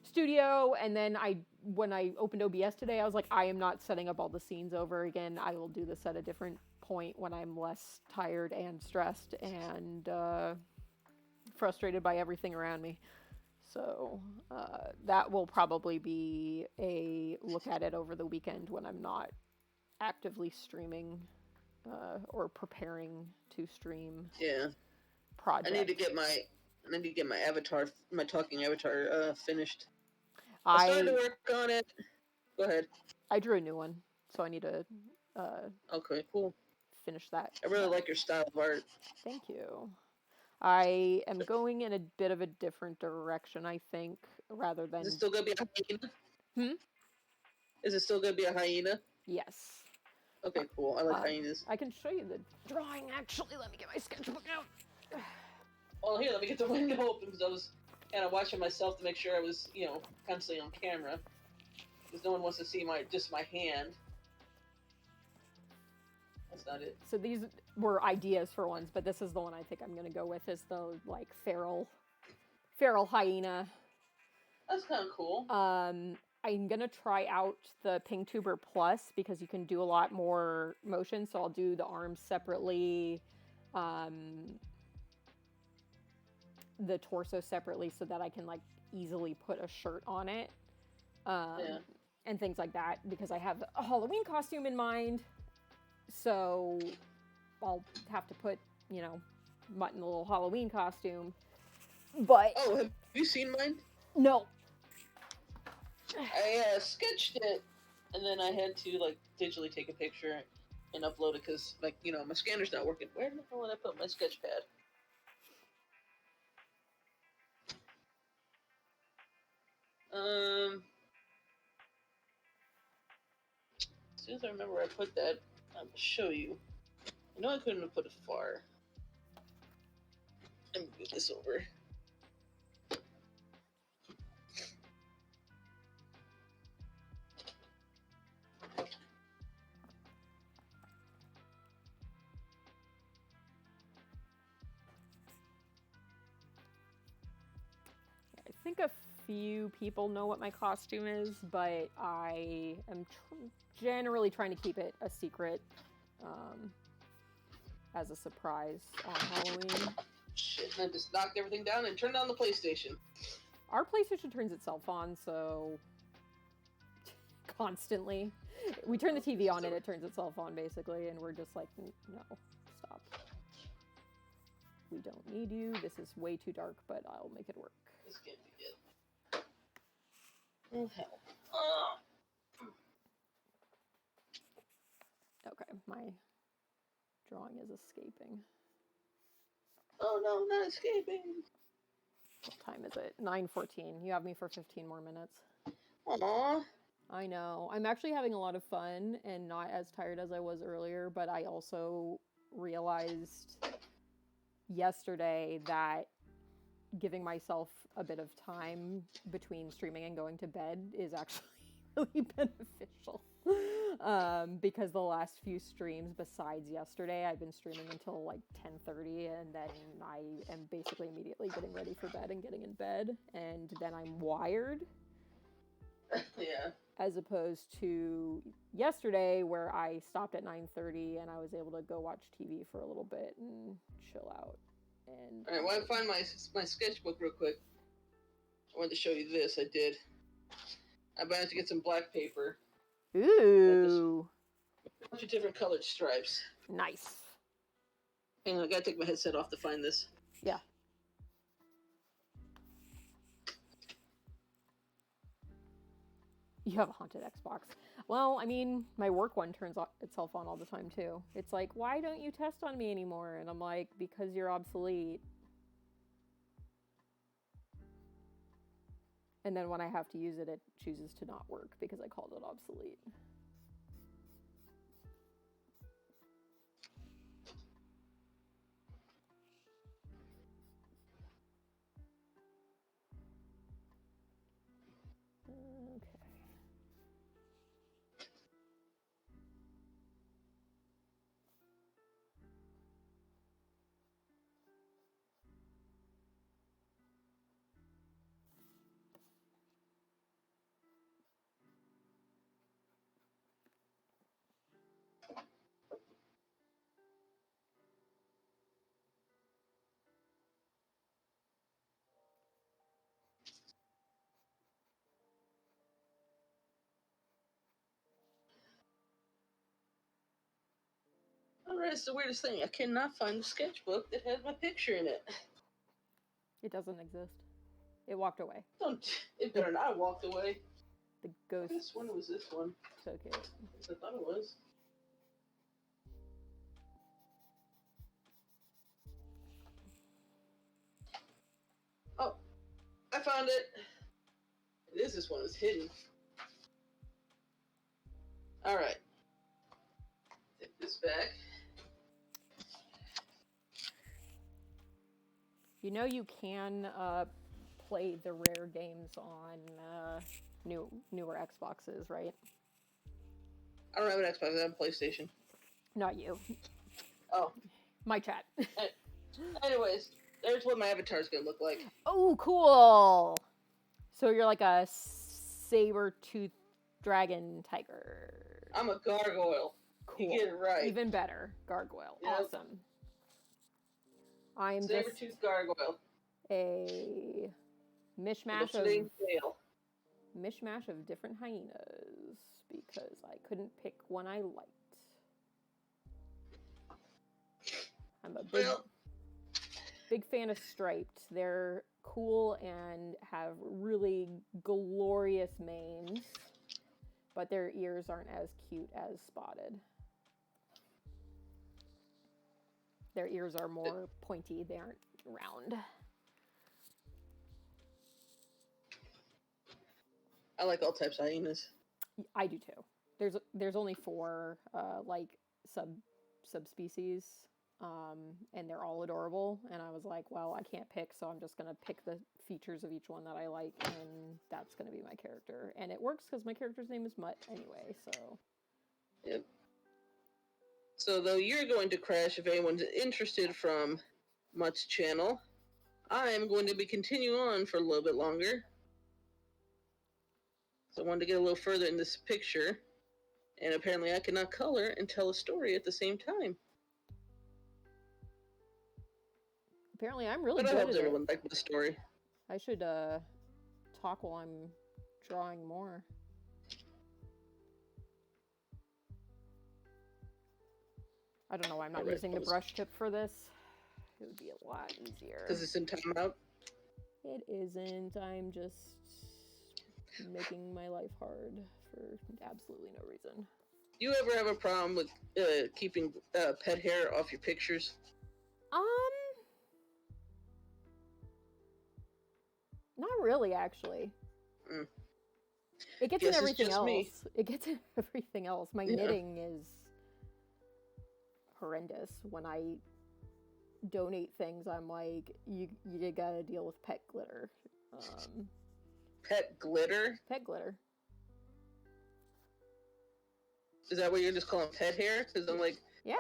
[SPEAKER 1] Studio, and then when I opened OBS today, I was like, I am not setting up all the scenes over again. I will do this at a different point when I'm less tired and stressed and frustrated by everything around me. So that will probably be a look at it over the weekend when I'm not actively streaming or preparing to stream.
[SPEAKER 2] Yeah.
[SPEAKER 1] Project.
[SPEAKER 2] I need to get my avatar, my talking avatar, finished.
[SPEAKER 1] I
[SPEAKER 2] started to work on it. Go ahead.
[SPEAKER 1] I drew a new one, so I need to.
[SPEAKER 2] Okay, cool.
[SPEAKER 1] Finish that.
[SPEAKER 2] I really like your style of art.
[SPEAKER 1] Thank you. I am going in a bit of a different direction, I think, rather than.
[SPEAKER 2] Is it still gonna be a hyena? Is it still gonna be a hyena?
[SPEAKER 1] Yes.
[SPEAKER 2] Okay, cool. I like hyenas.
[SPEAKER 1] I can show you the drawing, actually. Let me get my sketchbook out.
[SPEAKER 2] Oh, here, let me get the window open, because I was kind of watching myself to make sure I was, constantly on camera. Because no one wants to see just my hand. That's not it.
[SPEAKER 1] So these were ideas for ones, but this is the one I think I'm going to go with, is the, like, feral hyena.
[SPEAKER 2] That's kind of cool.
[SPEAKER 1] I'm going to try out the PingTuber Plus, because you can do a lot more motion, so I'll do the arms separately, the torso separately, so that I can, like, easily put a shirt on it, and things like that, because I have a Halloween costume in mind, so I'll have to put, Mutt in a little Halloween costume, but...
[SPEAKER 2] Oh, have you seen mine?
[SPEAKER 1] No.
[SPEAKER 2] I sketched it, and then I had to, like, digitally take a picture and upload it, because, like, my scanner's not working. Where the hell did I put my sketch pad? As soon as I remember where I put that, I'm gonna show you. I know I couldn't have put it far. Let me move this over.
[SPEAKER 1] I think a few people know what my costume is, but I am generally trying to keep it a secret as a surprise on Halloween.
[SPEAKER 2] Shit, I just knocked everything down and turned on the PlayStation.
[SPEAKER 1] Our PlayStation turns itself on, so constantly. We turn the TV on and it turns itself on, basically, and we're just like, no, stop. We don't need you. This is way too dark, but I'll make it work.
[SPEAKER 2] This can't be it. Oh, hell.
[SPEAKER 1] Okay, my drawing is escaping.
[SPEAKER 2] Oh no, not escaping.
[SPEAKER 1] What time is it? 9:14. You have me for 15 more minutes.
[SPEAKER 2] Aww.
[SPEAKER 1] I know. I'm actually having a lot of fun and not as tired as I was earlier, but I also realized yesterday that giving myself a bit of time between streaming and going to bed is actually really beneficial. Because the last few streams besides yesterday, I've been streaming until like 10:30, and then I am basically immediately getting ready for bed and getting in bed, and then I'm wired.
[SPEAKER 2] Yeah.
[SPEAKER 1] As opposed to yesterday, where I stopped at 9:30 and I was able to go watch TV for a little bit and chill out. And
[SPEAKER 2] all right, well, I find my sketchbook real quick. I wanted to show you this. I did. I managed to get some black paper.
[SPEAKER 1] Ooh.
[SPEAKER 2] A bunch of different colored stripes.
[SPEAKER 1] Nice.
[SPEAKER 2] Hang on, I gotta take my headset off to find this.
[SPEAKER 1] Yeah. You have a haunted Xbox. Well, I mean, my work one turns itself on all the time too. It's like, why don't you test on me anymore? And I'm like, because you're obsolete. And then when I have to use it, it chooses to not work because I called it obsolete. Okay.
[SPEAKER 2] Alright, it's the weirdest thing. I cannot find the sketchbook that has my picture in it.
[SPEAKER 1] It doesn't exist. It walked away.
[SPEAKER 2] Don't. It better not walked away.
[SPEAKER 1] The ghost
[SPEAKER 2] This one was this one.
[SPEAKER 1] took it.
[SPEAKER 2] I thought it was. Oh, I found it. It is this one. It's hidden. All right. Take this back.
[SPEAKER 1] You know you can play the rare games on newer Xboxes, right?
[SPEAKER 2] I don't have an Xbox. I have a PlayStation.
[SPEAKER 1] Not you.
[SPEAKER 2] Oh.
[SPEAKER 1] My chat.
[SPEAKER 2] Anyways, there's what my avatar is gonna look like.
[SPEAKER 1] Oh, cool. So you're like a saber-toothed dragon tiger.
[SPEAKER 2] I'm a gargoyle.
[SPEAKER 1] Cool.
[SPEAKER 2] You get it right.
[SPEAKER 1] Even better. Gargoyle.
[SPEAKER 2] Yep.
[SPEAKER 1] Awesome. I'm just
[SPEAKER 2] Saber-toothed gargoyle.
[SPEAKER 1] a mishmash of different hyenas because I couldn't pick one I liked. I'm a big fan of striped. They're cool and have really glorious manes, but their ears aren't as cute as spotted. Their ears are more pointy. They aren't round.
[SPEAKER 2] I like all types of hyenas.
[SPEAKER 1] I do too. There's only 4 like subspecies, and they're all adorable. And I was like, well, I can't pick, so I'm just gonna pick the features of each one that I like, and that's gonna be my character. And it works because my character's name is Mutt anyway. So.
[SPEAKER 2] Yep. So though you're going to crash if anyone's interested from Mutt's channel, I am going to be continuing on for a little bit longer. So I wanted to get a little further in this picture, and apparently I cannot color and tell a story at the same time.
[SPEAKER 1] Apparently I'm really
[SPEAKER 2] But
[SPEAKER 1] good
[SPEAKER 2] I hope
[SPEAKER 1] at
[SPEAKER 2] everyone
[SPEAKER 1] it.
[SPEAKER 2] liked the story.
[SPEAKER 1] I should talk while I'm drawing more. I don't know why I'm not using the brush tip for this. It would be a lot easier.
[SPEAKER 2] Because it's in timeout?
[SPEAKER 1] It isn't. I'm just making my life hard for absolutely no reason.
[SPEAKER 2] Do you ever have a problem with keeping pet hair off your pictures?
[SPEAKER 1] Not really, actually.
[SPEAKER 2] Mm.
[SPEAKER 1] It gets
[SPEAKER 2] Guess
[SPEAKER 1] in everything
[SPEAKER 2] it's just
[SPEAKER 1] else.
[SPEAKER 2] me.
[SPEAKER 1] It gets in everything else. My knitting is horrendous. When I donate things, I'm like, you gotta deal with pet glitter.
[SPEAKER 2] Pet glitter?
[SPEAKER 1] Pet glitter.
[SPEAKER 2] Is that what you're just calling pet hair? Because I'm like,
[SPEAKER 1] Yeah.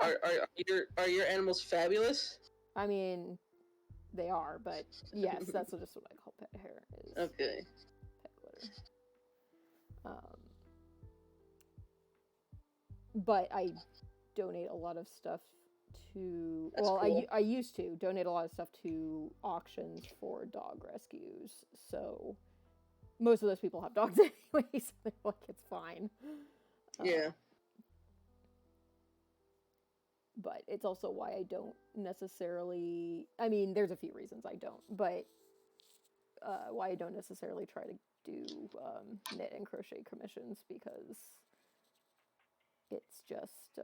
[SPEAKER 2] Are your animals fabulous?
[SPEAKER 1] I mean, they are, but yes, that's just what I call pet hair. Is
[SPEAKER 2] Okay.
[SPEAKER 1] Pet glitter. But I donate a lot of stuff to.
[SPEAKER 2] That's
[SPEAKER 1] well,
[SPEAKER 2] cool.
[SPEAKER 1] I used to donate a lot of stuff to auctions for dog rescues. So most of those people have dogs anyway, so they're like, it's fine.
[SPEAKER 2] Yeah.
[SPEAKER 1] but it's also why I don't necessarily. I mean, there's a few reasons I don't, but why I don't necessarily try to do knit and crochet commissions, because it's just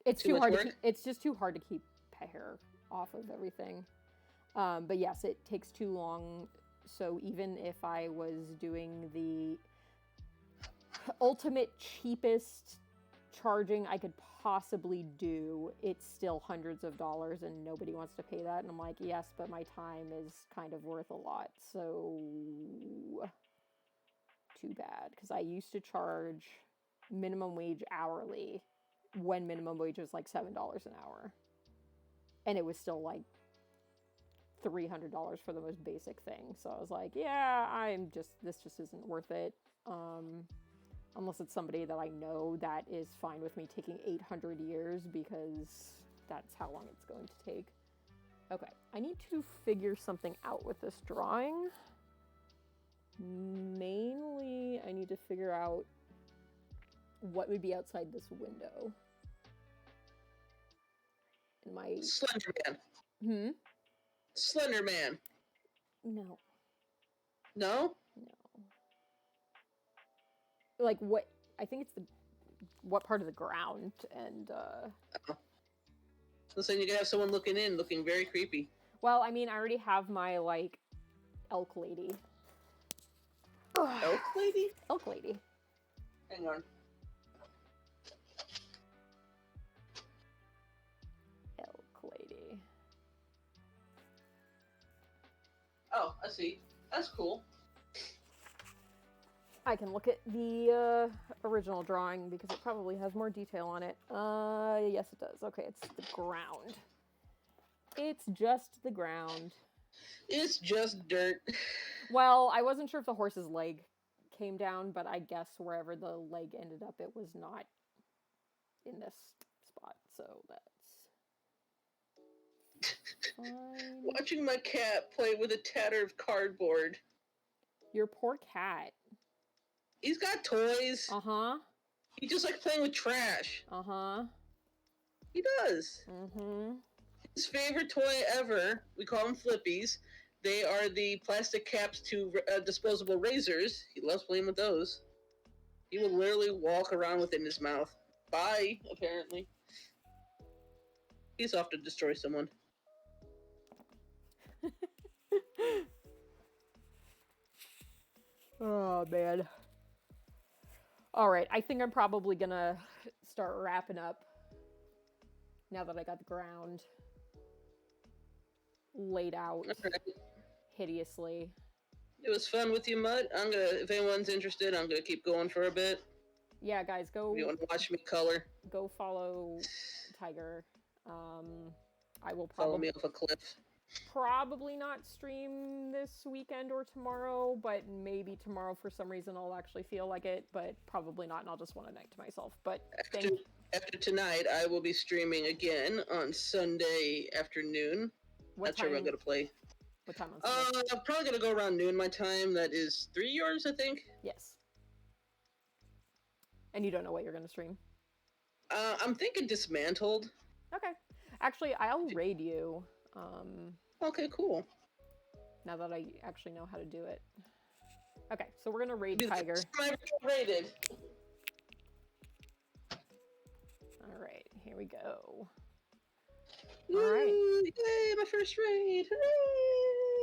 [SPEAKER 1] it's
[SPEAKER 2] Too
[SPEAKER 1] too
[SPEAKER 2] much
[SPEAKER 1] hard to
[SPEAKER 2] work?
[SPEAKER 1] keep. It's just too hard to keep hair off of everything. But yes, it takes too long. So even if I was doing the ultimate cheapest charging I could possibly do, it's still hundreds of dollars and nobody wants to pay that. And I'm like, yes, but my time is kind of worth a lot. So too bad. Because I used to charge minimum wage hourly when minimum wage was like $7 an hour. And it was still like $300 for the most basic thing. So I was like, yeah, this just isn't worth it. Unless it's somebody that I know that is fine with me taking 800 years, because that's how long it's going to take. Okay, I need to figure something out with this drawing. Mainly, I need to figure out what would be outside this window. In my...
[SPEAKER 2] Slender Man. Slender Man.
[SPEAKER 1] No.
[SPEAKER 2] No?
[SPEAKER 1] No. Like, what... I think it's what part of the ground, and,
[SPEAKER 2] So then you can have someone looking in, looking very creepy.
[SPEAKER 1] Well, I mean, I already have my, like, elk lady.
[SPEAKER 2] Elk lady?
[SPEAKER 1] Elk lady.
[SPEAKER 2] Hang on.
[SPEAKER 1] Elk lady.
[SPEAKER 2] Oh, I see. That's cool.
[SPEAKER 1] I can look at the original drawing because it probably has more detail on it. Yes, it does. Okay, it's the ground. It's just the ground.
[SPEAKER 2] It's just dirt.
[SPEAKER 1] Well, I wasn't sure if the horse's leg came down, but I guess wherever the leg ended up, it was not in this spot, so that's fine.
[SPEAKER 2] Watching my cat play with a tatter of cardboard.
[SPEAKER 1] Your poor cat.
[SPEAKER 2] He's got toys.
[SPEAKER 1] Uh-huh.
[SPEAKER 2] He just like playing with trash.
[SPEAKER 1] Uh-huh.
[SPEAKER 2] He does.
[SPEAKER 1] Mm-hmm.
[SPEAKER 2] His favorite toy ever, we call them Flippies. They are the plastic caps to disposable razors. He loves playing with those. He will literally walk around with it in his mouth. Bye, apparently. He's off to destroy someone.
[SPEAKER 1] Oh, man. All right, I think I'm probably gonna start wrapping up now that I got the ground laid out hideously.
[SPEAKER 2] It was fun with you, Mutt. If anyone's interested, I'm gonna keep going for a bit.
[SPEAKER 1] Yeah, guys, go.
[SPEAKER 2] If you want to watch me color,
[SPEAKER 1] go follow Tiger. I will
[SPEAKER 2] follow me off a cliff.
[SPEAKER 1] Probably not stream this weekend or tomorrow, but maybe tomorrow for some reason I'll actually feel like it, but probably not, and I'll just want a night to myself. But
[SPEAKER 2] after tonight, I will be streaming again on Sunday afternoon. Not sure what I'm gonna play.
[SPEAKER 1] What time on Sunday?
[SPEAKER 2] I'm probably gonna go around noon my time. That is 3 yours, I think.
[SPEAKER 1] Yes. And you don't know what you're gonna stream?
[SPEAKER 2] I'm thinking Dismantled.
[SPEAKER 1] Okay. Actually, I'll raid you.
[SPEAKER 2] Okay, cool.
[SPEAKER 1] Now that I actually know how to do it. Okay, so we're gonna raid Tiger.
[SPEAKER 2] Raided.
[SPEAKER 1] Alright, here we go.
[SPEAKER 2] Alright. Yay, my first raid! Hooray!